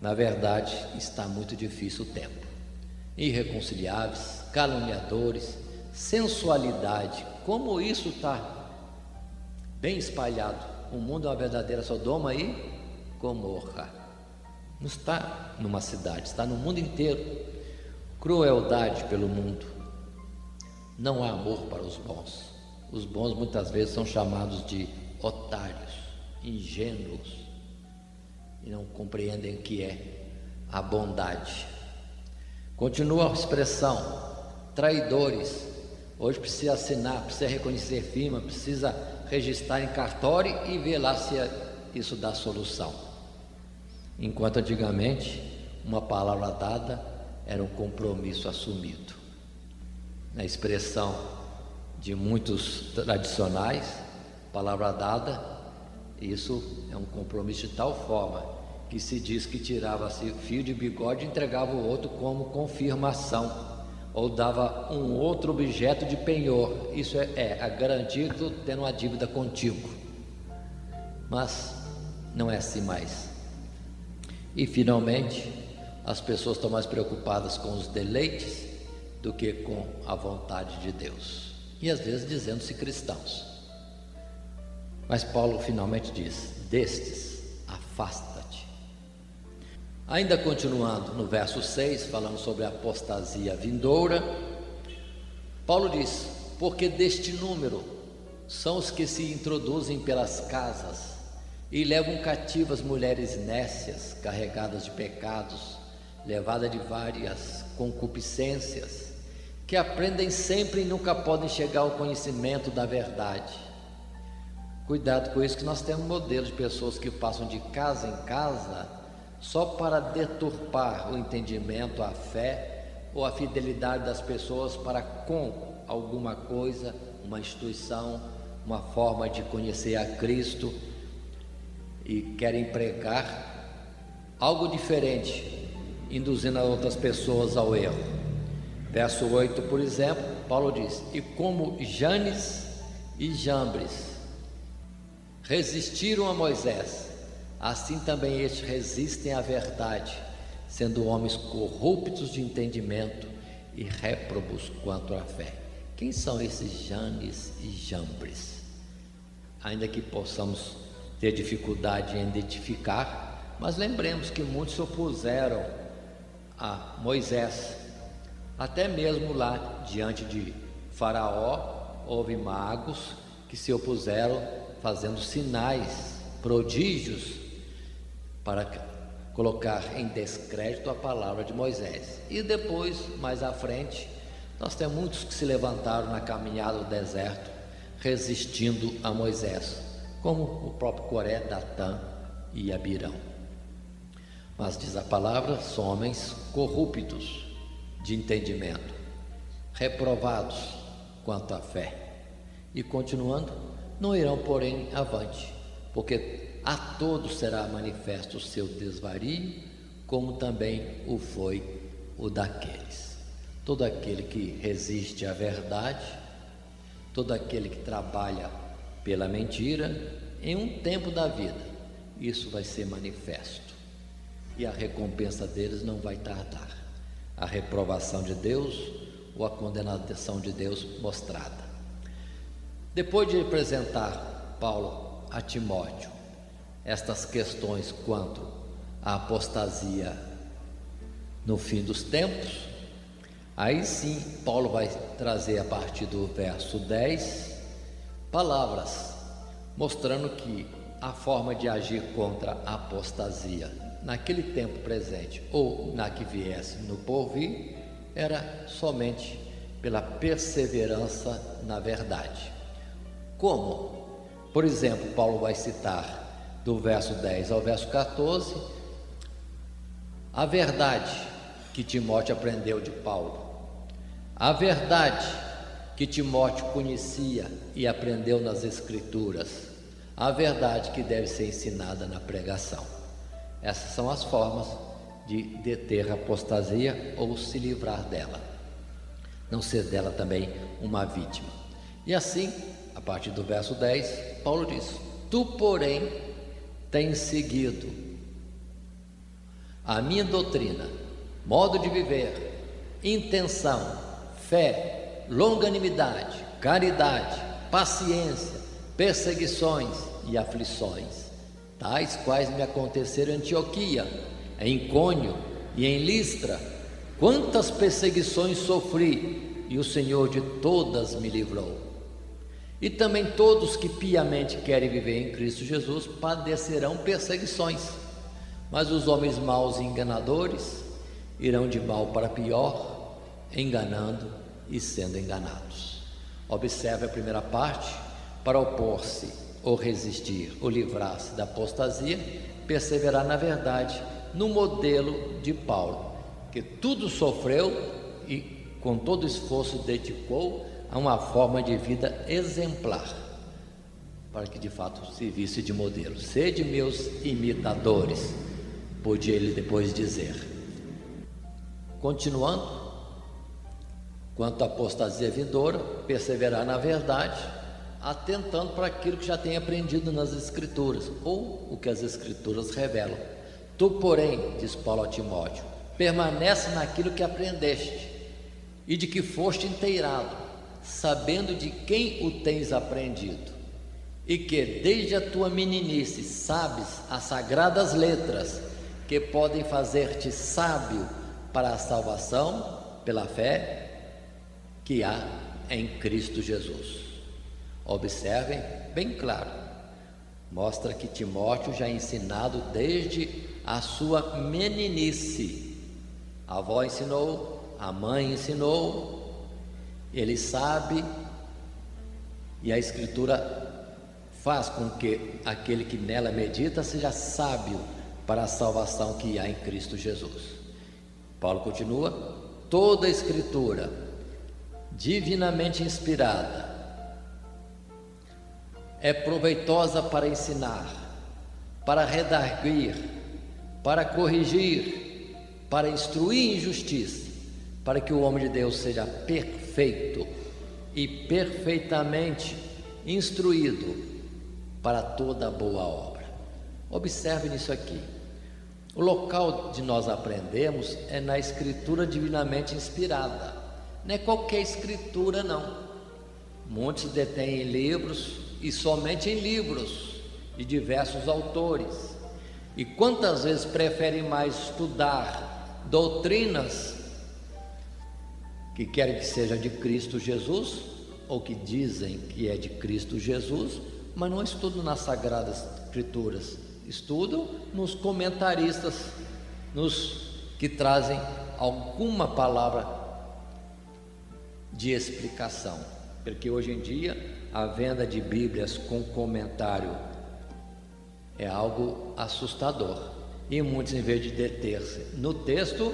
Na verdade, está muito difícil o tempo. Irreconciliáveis, caluniadores, sensualidade, como isso está bem espalhado. O mundo é uma verdadeira Sodoma e Gomorra. Não está numa cidade, está no mundo inteiro. Crueldade pelo mundo. Não há amor para os bons. Os bons muitas vezes são chamados de otários, ingênuos, e não compreendem o que é a bondade. Continua a expressão, traidores. Hoje precisa assinar, precisa reconhecer firma, precisa registrar em cartório e ver lá se isso dá solução. Enquanto antigamente uma palavra dada era um compromisso assumido. Na expressão de muitos tradicionais, palavra dada Isso é um compromisso de tal forma que se diz que tirava-se fio de bigode e entregava o outro como confirmação, ou dava um outro objeto de penhor. Isso é a garantia que estou tendo uma dívida contigo. Mas não é assim mais. E finalmente, as pessoas estão mais preocupadas com os deleites do que com a vontade de Deus, e às vezes dizendo-se cristãos. Mas Paulo finalmente diz: destes afasta-te. Ainda continuando no verso 6, falando sobre a apostasia vindoura, Paulo diz: porque deste número são os que se introduzem pelas casas e levam cativas mulheres nécias, carregadas de pecados, levadas de várias concupiscências, que aprendem sempre e nunca podem chegar ao conhecimento da verdade. Cuidado com isso, que nós temos modelos de pessoas que passam de casa em casa só para deturpar o entendimento, a fé ou a fidelidade das pessoas para com alguma coisa, uma instituição, uma forma de conhecer a Cristo, e querem pregar algo diferente, induzindo as outras pessoas ao erro. Verso 8, por exemplo, Paulo diz: e como Janes e Jambres resistiram a Moisés, assim também estes resistem à verdade, sendo homens corruptos de entendimento e réprobos quanto à fé. Quem são esses Janes e Jambres? Ainda que possamos ter dificuldade em identificar, mas lembremos que muitos se opuseram a Moisés. Até mesmo lá diante de Faraó houve magos que se opuseram, fazendo sinais, prodígios, para colocar em descrédito a palavra de Moisés. E depois, mais à frente, nós temos muitos que se levantaram na caminhada do deserto, resistindo a Moisés, como o próprio Coré, Datã e Abirão. Mas diz a palavra, são homens corruptos de entendimento, reprovados quanto à fé. E continuando, não irão, porém, avante, porque a todos será manifesto o seu desvario, como também o foi o daqueles. Todo aquele que resiste à verdade, todo aquele que trabalha pela mentira, em um tempo da vida, isso vai ser manifesto, e a recompensa deles não vai tardar. A reprovação de Deus ou a condenação de Deus mostrada. Depois de apresentar Paulo a Timóteo estas questões quanto à apostasia no fim dos tempos, aí sim Paulo vai trazer a partir do verso 10 palavras mostrando que a forma de agir contra a apostasia naquele tempo presente ou na que viesse no porvir era somente pela perseverança na verdade. Como? Por exemplo, Paulo vai citar do verso 10 ao verso 14 a verdade que Timóteo aprendeu de Paulo, a verdade que Timóteo conhecia e aprendeu nas Escrituras, a verdade que deve ser ensinada na pregação. Essas são as formas de deter a apostasia ou se livrar dela, não ser dela também uma vítima. E assim, a partir do verso 10, Paulo diz: tu, porém, tens seguido a minha doutrina, modo de viver, intenção, fé, longanimidade, caridade, paciência, perseguições e aflições, tais quais me aconteceram em Antioquia, em Icônio e em Listra. Quantas perseguições sofri, e o Senhor de todas me livrou. E também todos que piamente querem viver em Cristo Jesus padecerão perseguições, mas os homens maus e enganadores irão de mal para pior, enganando e sendo enganados. Observe a primeira parte: para opor-se ou resistir ou livrar-se da apostasia, perseverar na verdade, no modelo de Paulo, que tudo sofreu e com todo esforço dedicou a uma forma de vida exemplar. para que de fato servisse de modelo. Sede meus imitadores, podia ele depois dizer. Continuando, quanto à apostasia vindoura, perseverar na verdade, atentando para aquilo que já tem aprendido nas Escrituras, ou o que as Escrituras revelam. Tu, porém, diz Paulo a Timóteo, permanece naquilo que aprendeste e de que foste inteirado, sabendo de quem o tens aprendido, e que desde a tua meninice sabes as sagradas letras que podem fazer-te sábio para a salvação pela fé que há em Cristo Jesus. Observem bem claro, mostra que Timóteo já é ensinado desde a sua meninice. A avó ensinou, a mãe ensinou, ele sabe, e a Escritura faz com que aquele que nela medita seja sábio para a salvação que há em Cristo Jesus. Paulo continua: toda a Escritura divinamente inspirada é proveitosa para ensinar, para redarguir, para corrigir, para instruir em justiça, para que o homem de Deus seja perfeito e perfeitamente instruído para toda boa obra. Observe nisso aqui. O local de nós aprendemos é na Escritura divinamente inspirada. Não é qualquer Escritura, não. Muitos detêm livros, e somente em livros de diversos autores. E quantas vezes preferem mais estudar doutrinas que querem que seja de Cristo Jesus, ou que dizem que é de Cristo Jesus, mas não estudam nas Sagradas Escrituras, estudam nos comentaristas, nos que trazem alguma palavra de explicação, porque hoje em dia a venda de Bíblias com comentário é algo assustador, e muitos, em vez de deter-se no texto,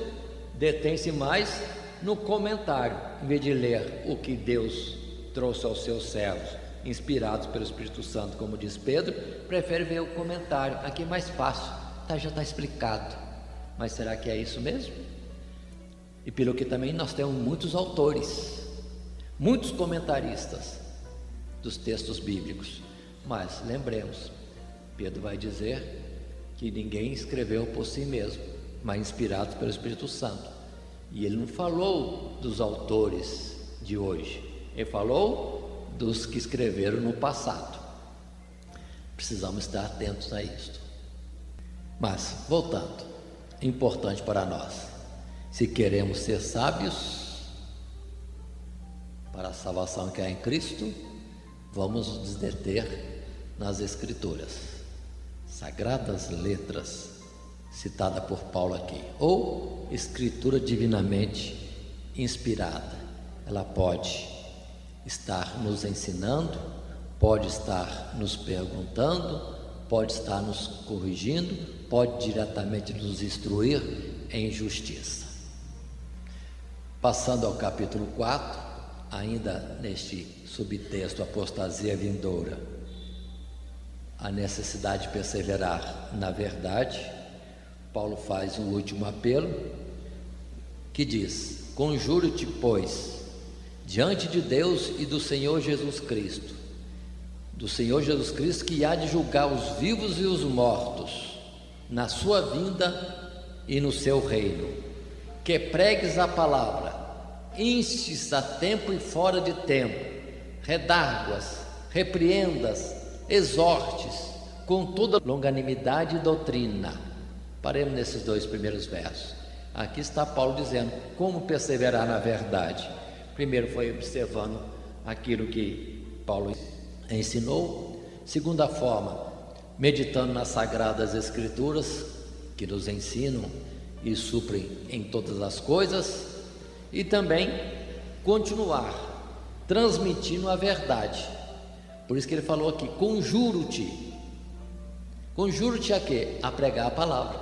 detêm-se mais no comentário, em vez de ler o que Deus trouxe aos seus servos, inspirados pelo Espírito Santo, como diz Pedro, prefere ver o comentário. Aqui é mais fácil, já está explicado. Mas será que é isso mesmo? E pelo que também nós temos muitos autores, muitos comentaristas dos textos bíblicos. Mas lembremos, Pedro vai dizer que ninguém escreveu por si mesmo, mas inspirado pelo Espírito Santo. E ele não falou dos autores de hoje, ele falou dos que escreveram no passado. Precisamos estar atentos a isto. Mas, voltando, importante para nós, se queremos ser sábios para a salvação que há em Cristo, vamos nos deter nas Escrituras, sagradas letras, citada por Paulo aqui, ou Escritura divinamente inspirada. Ela pode estar nos ensinando, pode estar nos perguntando, pode estar nos corrigindo, pode diretamente nos instruir em justiça. Passando ao capítulo 4, ainda neste subtexto apostasia vindoura, a necessidade de perseverar na verdade, Paulo faz um último apelo que diz: conjuro-te, pois, diante de Deus e do Senhor Jesus Cristo, que há de julgar os vivos e os mortos na sua vinda e no seu reino, que pregues a palavra, instes a tempo e fora de tempo, redarguas, repreendas, exortes com toda longanimidade e doutrina. Paremos nesses dois primeiros versos. Aqui está Paulo dizendo como perseverar na verdade. Primeiro foi observando aquilo que Paulo ensinou. Segunda forma, meditando nas Sagradas Escrituras, que nos ensinam e suprem em todas as coisas. E também continuar transmitindo a verdade. Por isso que ele falou aqui: conjuro-te. Conjuro-te a quê? A pregar a palavra,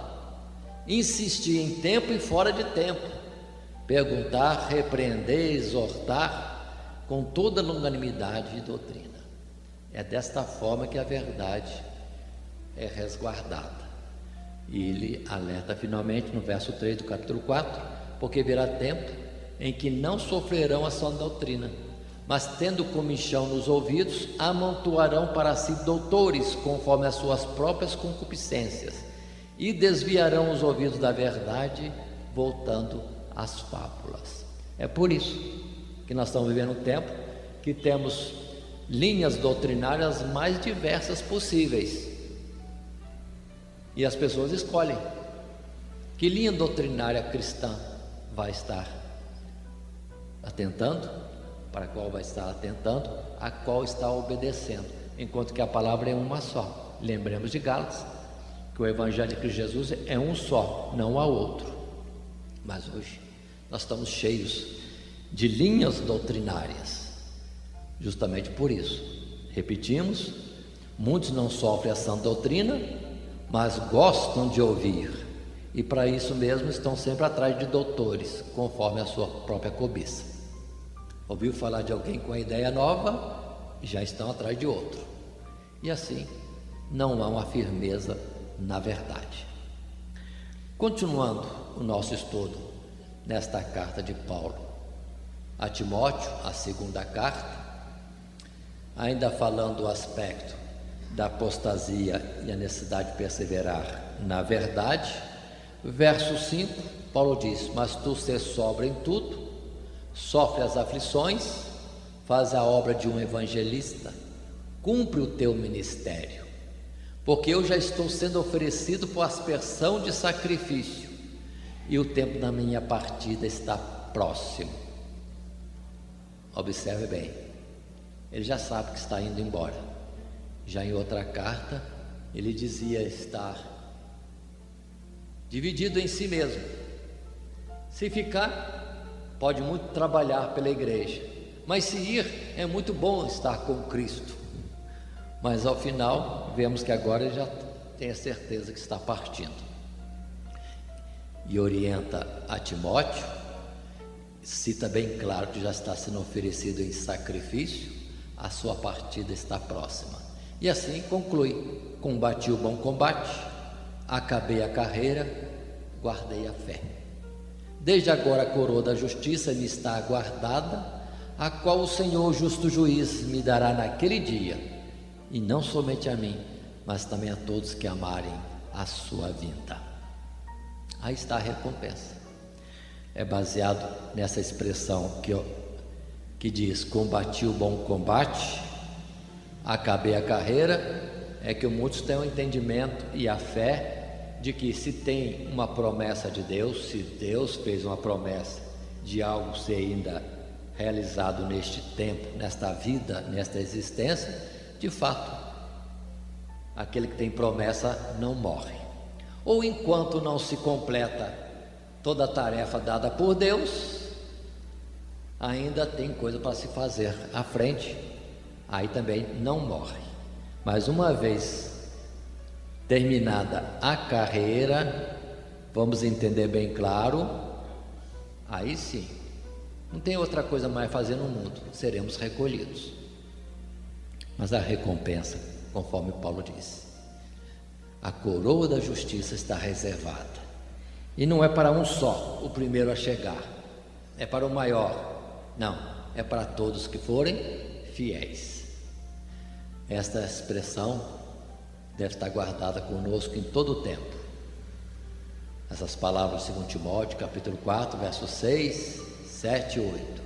insistir em tempo e fora de tempo, perguntar, repreender, exortar com toda longanimidade e doutrina. É desta forma que a verdade é resguardada. E ele alerta finalmente no verso 3 do capítulo 4: porque virá tempo em que não sofrerão a sã doutrina, mas tendo comichão nos ouvidos, amontoarão para si doutores conforme as suas próprias concupiscências, e desviarão os ouvidos da verdade, voltando às fábulas. É por isso que nós estamos vivendo um tempo que temos linhas doutrinárias mais diversas possíveis, e as pessoas escolhem que linha doutrinária cristã vai estar atentando, para a qual vai estar atentando, a qual está obedecendo, enquanto que a palavra é uma só. Lembremos de Gálatas, que o Evangelho de Cristo Jesus é um só, não há outro. Mas hoje nós estamos cheios de linhas doutrinárias, justamente por isso. Repetimos, muitos não sofrem a sã doutrina, mas gostam de ouvir, e para isso mesmo estão sempre atrás de doutores, conforme a sua própria cobiça. Ouviu falar de alguém com a ideia nova, já estão atrás de outro, e assim não há uma firmeza na verdade. Continuando o nosso estudo nesta carta de Paulo a Timóteo, a segunda carta, ainda falando do aspecto da apostasia e a necessidade de perseverar na verdade, verso 5, Paulo diz: mas tu se sobra em tudo, sofre as aflições, faz a obra de um evangelista, cumpre o teu ministério, porque eu já estou sendo oferecido por aspersão de sacrifício, e o tempo da minha partida está próximo. Observe bem, ele já sabe que está indo embora. Já em outra carta, ele dizia estar dividido em si mesmo. Se ficar, pode muito trabalhar pela igreja, mas se ir, é muito bom estar com Cristo. Mas ao final, vemos que agora ele já tem a certeza que está partindo. E orienta a Timóteo, cita bem claro que já está sendo oferecido em sacrifício, a sua partida está próxima. E assim conclui: combati o bom combate, acabei a carreira, guardei a fé. Desde agora a coroa da justiça me está aguardada, a qual o Senhor justo juiz me dará naquele dia, e não somente a mim, mas também a todos que amarem a sua vinda. Aí está a recompensa. É baseado nessa expressão que diz: combati o bom combate, acabei a carreira. É que muitos têm o entendimento e a fé de que se tem uma promessa de Deus, se Deus fez uma promessa de algo ser ainda realizado neste tempo, nesta vida, nesta existência, de fato, aquele que tem promessa não morre. Ou enquanto não se completa toda a tarefa dada por Deus, ainda tem coisa para se fazer à frente, aí também não morre. Mas uma vez terminada a carreira, vamos entender bem claro, aí sim, não tem outra coisa mais a fazer no mundo, seremos recolhidos. Mas a recompensa, conforme Paulo diz, a coroa da justiça está reservada. E não é para um só, o primeiro a chegar, é para o maior. Não, é para todos que forem fiéis. Esta expressão deve estar guardada conosco em todo o tempo. Essas palavras, segundo Timóteo, capítulo 4, versos 6, 7 e 8.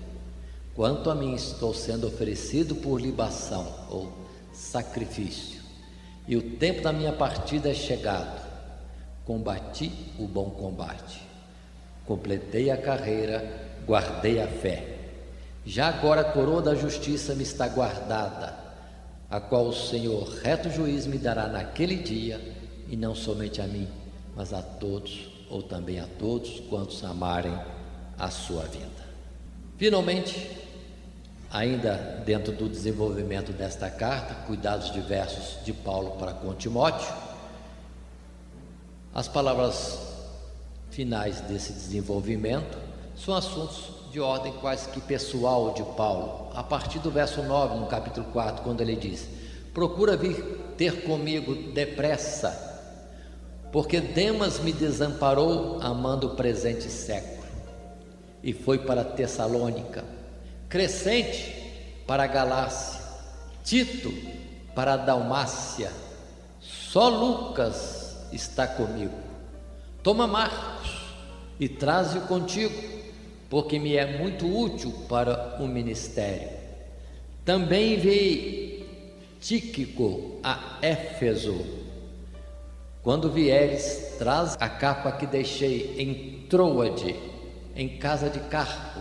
Quanto a mim, estou sendo oferecido por libação ou sacrifício, e o tempo da minha partida é chegado. Combati o bom combate, completei a carreira, guardei a fé. Já agora a coroa da justiça me está guardada, a qual o Senhor, reto juiz, me dará naquele dia, e não somente a mim, mas a todos, ou também a todos quantos amarem a sua vinda. Finalmente, ainda dentro do desenvolvimento desta carta, cuidados diversos de Paulo para com Timóteo, as palavras finais desse desenvolvimento são assuntos de ordem quase que pessoal de Paulo, a partir do verso 9, no capítulo 4, quando ele diz: procura vir ter comigo depressa, porque Demas me desamparou amando o presente século e foi para Tessalônica, Crescente para a Galácia, Tito para a Dalmácia, só Lucas está comigo. Toma Marcos e traze-o contigo, porque me é muito útil para o ministério. Também enviei Tíquico a Éfeso. Quando vieres, traz a capa que deixei em Troade, em casa de Carpo,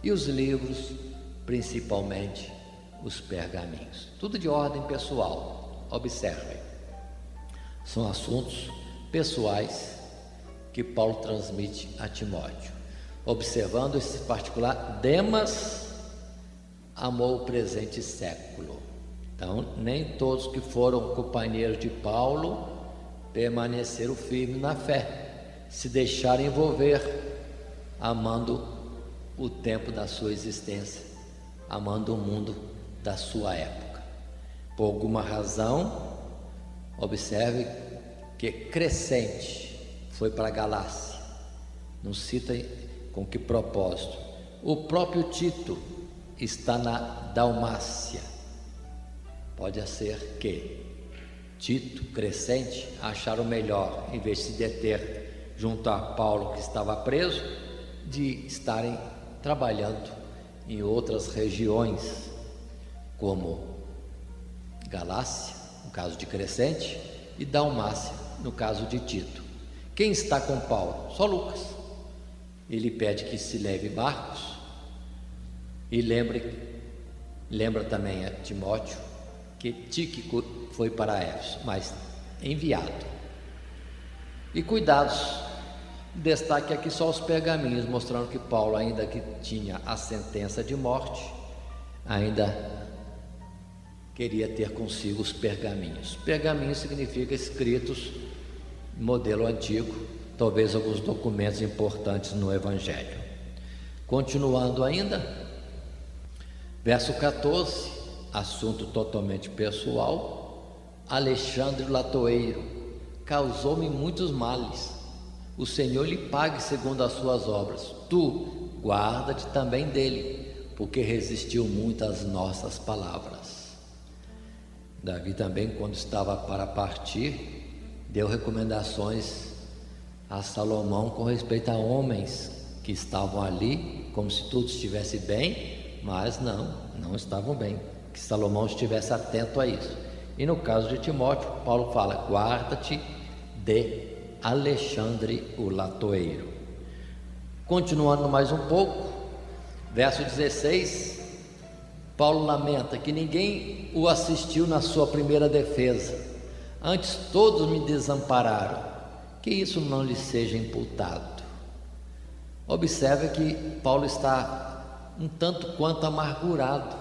e os livros, principalmente os pergaminhos. Tudo de ordem pessoal, observem. São assuntos pessoais que Paulo transmite a Timóteo. Observando esse particular, Demas amou o presente século. Então, nem todos que foram companheiros de Paulo permaneceram firmes na fé, se deixaram envolver, amando o tempo da sua existência, amando o mundo da sua época. Por alguma razão, observe que Crescente foi para a Galácia, não cita com que propósito. O próprio Tito está na Dalmácia. Pode ser que Tito, Crescente, acharam melhor, em vez de se deter junto a Paulo, que estava preso, de estarem trabalhando em outras regiões, como Galácia, no caso de Crescente, e Dalmácia, no caso de Tito. Quem está com Paulo? Só Lucas. Ele pede que se leve Marcos e lembra também a Timóteo que Tíquico foi para Éfeso, mas enviado. E cuidados, destaque aqui só os pergaminhos, mostrando que Paulo, ainda que tinha a sentença de morte, ainda queria ter consigo os pergaminhos. Pergaminhos significa escritos, modelo antigo, talvez alguns documentos importantes no Evangelho. Continuando ainda, verso 14, assunto totalmente pessoal. Alexandre Latoeiro causou-me muitos males, o Senhor lhe pague segundo as suas obras. Tu guarda-te também dele, porque resistiu muito às nossas palavras. Davi também, quando estava para partir, deu recomendações a Salomão com respeito a homens que estavam ali, como se tudo estivesse bem, mas não estavam bem, que Salomão estivesse atento a isso. E no caso de Timóteo, Paulo fala: guarda-te de Alexandre o Latoeiro. Continuando mais um pouco, verso 16, Paulo lamenta que ninguém o assistiu na sua primeira defesa, antes todos me desampararam, que isso não lhe seja imputado. Observe que Paulo está um tanto quanto amargurado,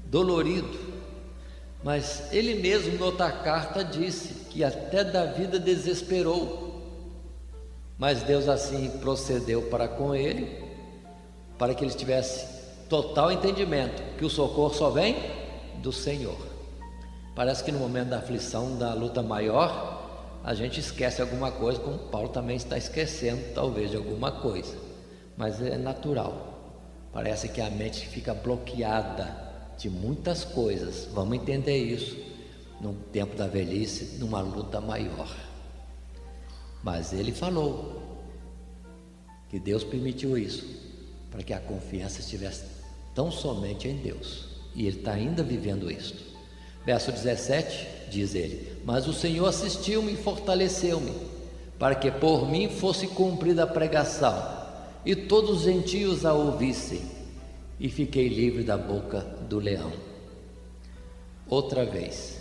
dolorido, mas ele mesmo, noutra carta, disse que até da vida desesperou, mas Deus assim procedeu para com ele, para que ele tivesse total entendimento que o socorro só vem do Senhor. Parece que no momento da aflição, da luta maior, a gente esquece alguma coisa, como Paulo também está esquecendo talvez de alguma coisa, mas é natural. Parece que a mente fica bloqueada de muitas coisas. Vamos entender isso no tempo da velhice, numa luta maior. Mas ele falou que Deus permitiu isso para que a confiança estivesse tão somente em Deus, e ele está ainda vivendo isso. Verso 17 diz ele: mas o Senhor assistiu-me e fortaleceu-me, para que por mim fosse cumprida a pregação e todos os gentios a ouvissem, e fiquei livre da boca do leão. Outra vez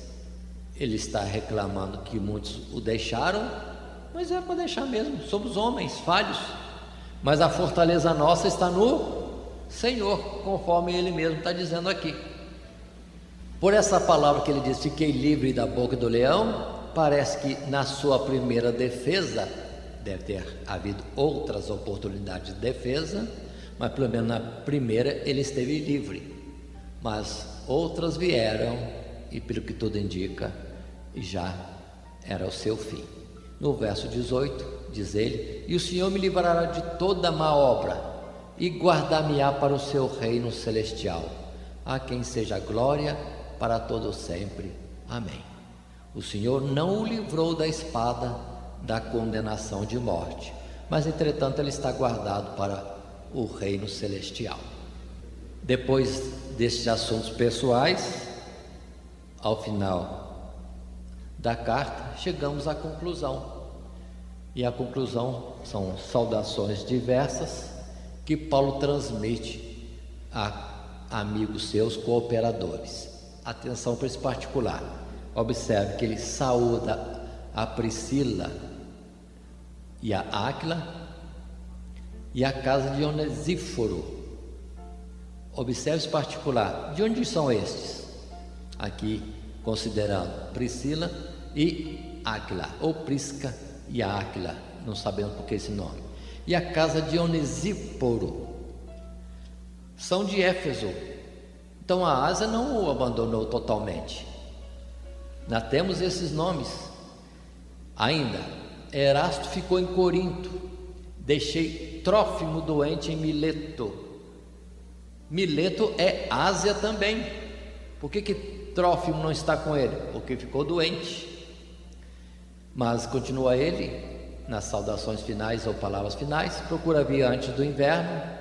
ele está reclamando que muitos o deixaram, mas é para deixar mesmo, somos homens falhos, mas a fortaleza nossa está no Senhor, conforme ele mesmo está dizendo aqui. Por essa palavra que ele diz, fiquei livre da boca do leão, parece que na sua primeira defesa, deve ter havido outras oportunidades de defesa, mas pelo menos na primeira ele esteve livre, mas outras vieram e pelo que tudo indica, já era o seu fim. No verso 18, diz ele: e o Senhor me livrará de toda má obra e guardar-me-á para o seu reino celestial, a quem seja glória para todo sempre. Amém. O Senhor não o livrou da espada da condenação de morte, mas entretanto ele está guardado para o reino celestial. Depois destes assuntos pessoais, ao final da carta, chegamos à conclusão. E a conclusão são saudações diversas que Paulo transmite a amigos seus cooperadores. Atenção para esse particular. Observe que ele saúda a Priscila e a Áquila e a casa de Onesíforo. Observe esse particular. De onde são estes? Aqui, considerando Priscila e Áquila, ou Prisca e Áquila, não sabemos por que esse nome. E a casa de Onesíforo são de Éfeso. Então a Ásia não o abandonou totalmente. Nós temos esses nomes. Ainda, Erasto ficou em Corinto. Deixei Trófimo doente em Mileto. Mileto é Ásia também. Por que Trófimo não está com ele? Porque ficou doente. Mas continua ele, nas saudações finais ou palavras finais: procura vir antes do inverno.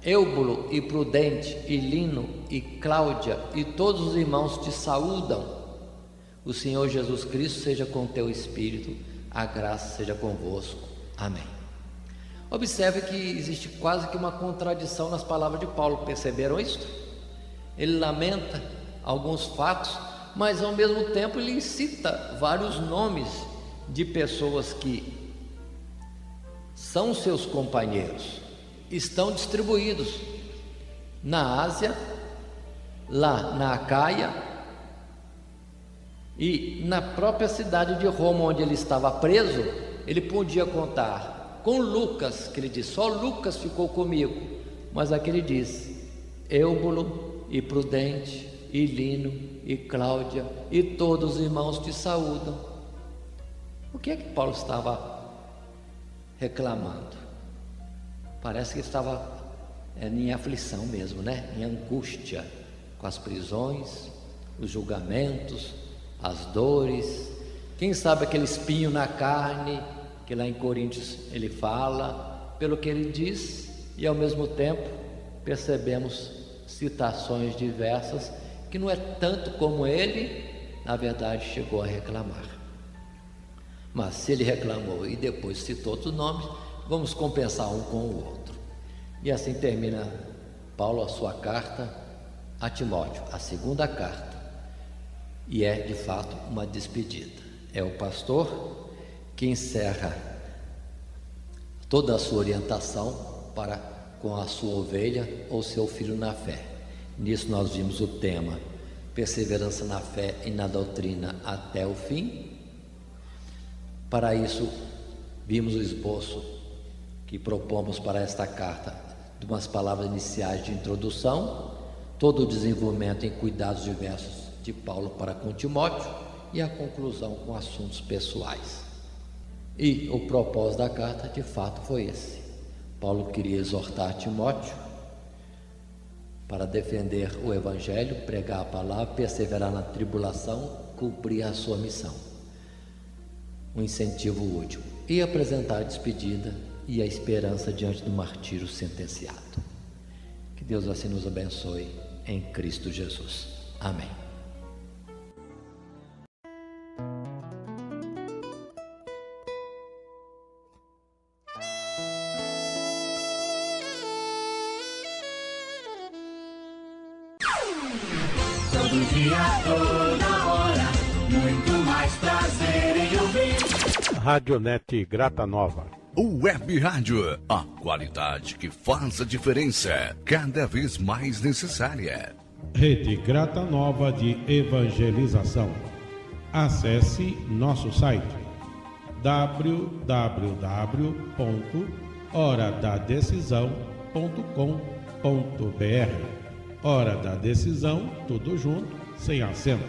Eubulo e Prudente e Lino e Cláudia e todos os irmãos te saúdam. O Senhor Jesus Cristo seja com teu espírito, a graça seja convosco. Amém. Observe que existe quase que uma contradição nas palavras de Paulo. Perceberam isso? Ele lamenta alguns fatos, mas ao mesmo tempo ele cita vários nomes de pessoas que são seus companheiros, estão distribuídos na Ásia, lá na Acaia e na própria cidade de Roma, onde ele estava preso. Ele podia contar com Lucas, que ele diz: só Lucas ficou comigo, mas aqui ele diz: Eubulo e Prudente e Lino e Cláudia e todos os irmãos te saúdam. O que é que Paulo estava reclamando? Parece que estava em aflição mesmo, né? Em angústia, com as prisões, os julgamentos, as dores, quem sabe aquele espinho na carne, que lá em Coríntios ele fala, pelo que ele diz, e ao mesmo tempo percebemos citações diversas, que não é tanto como ele, na verdade, chegou a reclamar. Mas se ele reclamou e depois citou outros nomes, vamos compensar um com o outro. E assim termina Paulo a sua carta a Timóteo, a segunda carta, e é de fato uma despedida. É o pastor que encerra toda a sua orientação para com a sua ovelha ou seu filho na fé. Nisso nós vimos o tema: perseverança na fé e na doutrina até o fim. Para isso, vimos o esboço que propomos para esta carta, de umas palavras iniciais de introdução, todo o desenvolvimento em cuidados diversos de Paulo para com Timóteo e a conclusão com assuntos pessoais. E o propósito da carta, de fato, foi esse. Paulo queria exortar Timóteo para defender o Evangelho, pregar a palavra, perseverar na tribulação, cumprir a sua missão. Um incentivo útil. E apresentar a despedida e a esperança diante do martírio sentenciado. Que Deus assim nos abençoe em Cristo Jesus. Amém. Todo dia, toda hora, muito mais prazer em ouvir. Radionete Grata Nova. Web Rádio, a qualidade que faz a diferença, cada vez mais necessária. Rede Grata Nova de Evangelização. Acesse nosso site www.horadadecisão.com.br. Hora da Decisão, tudo junto, sem acento.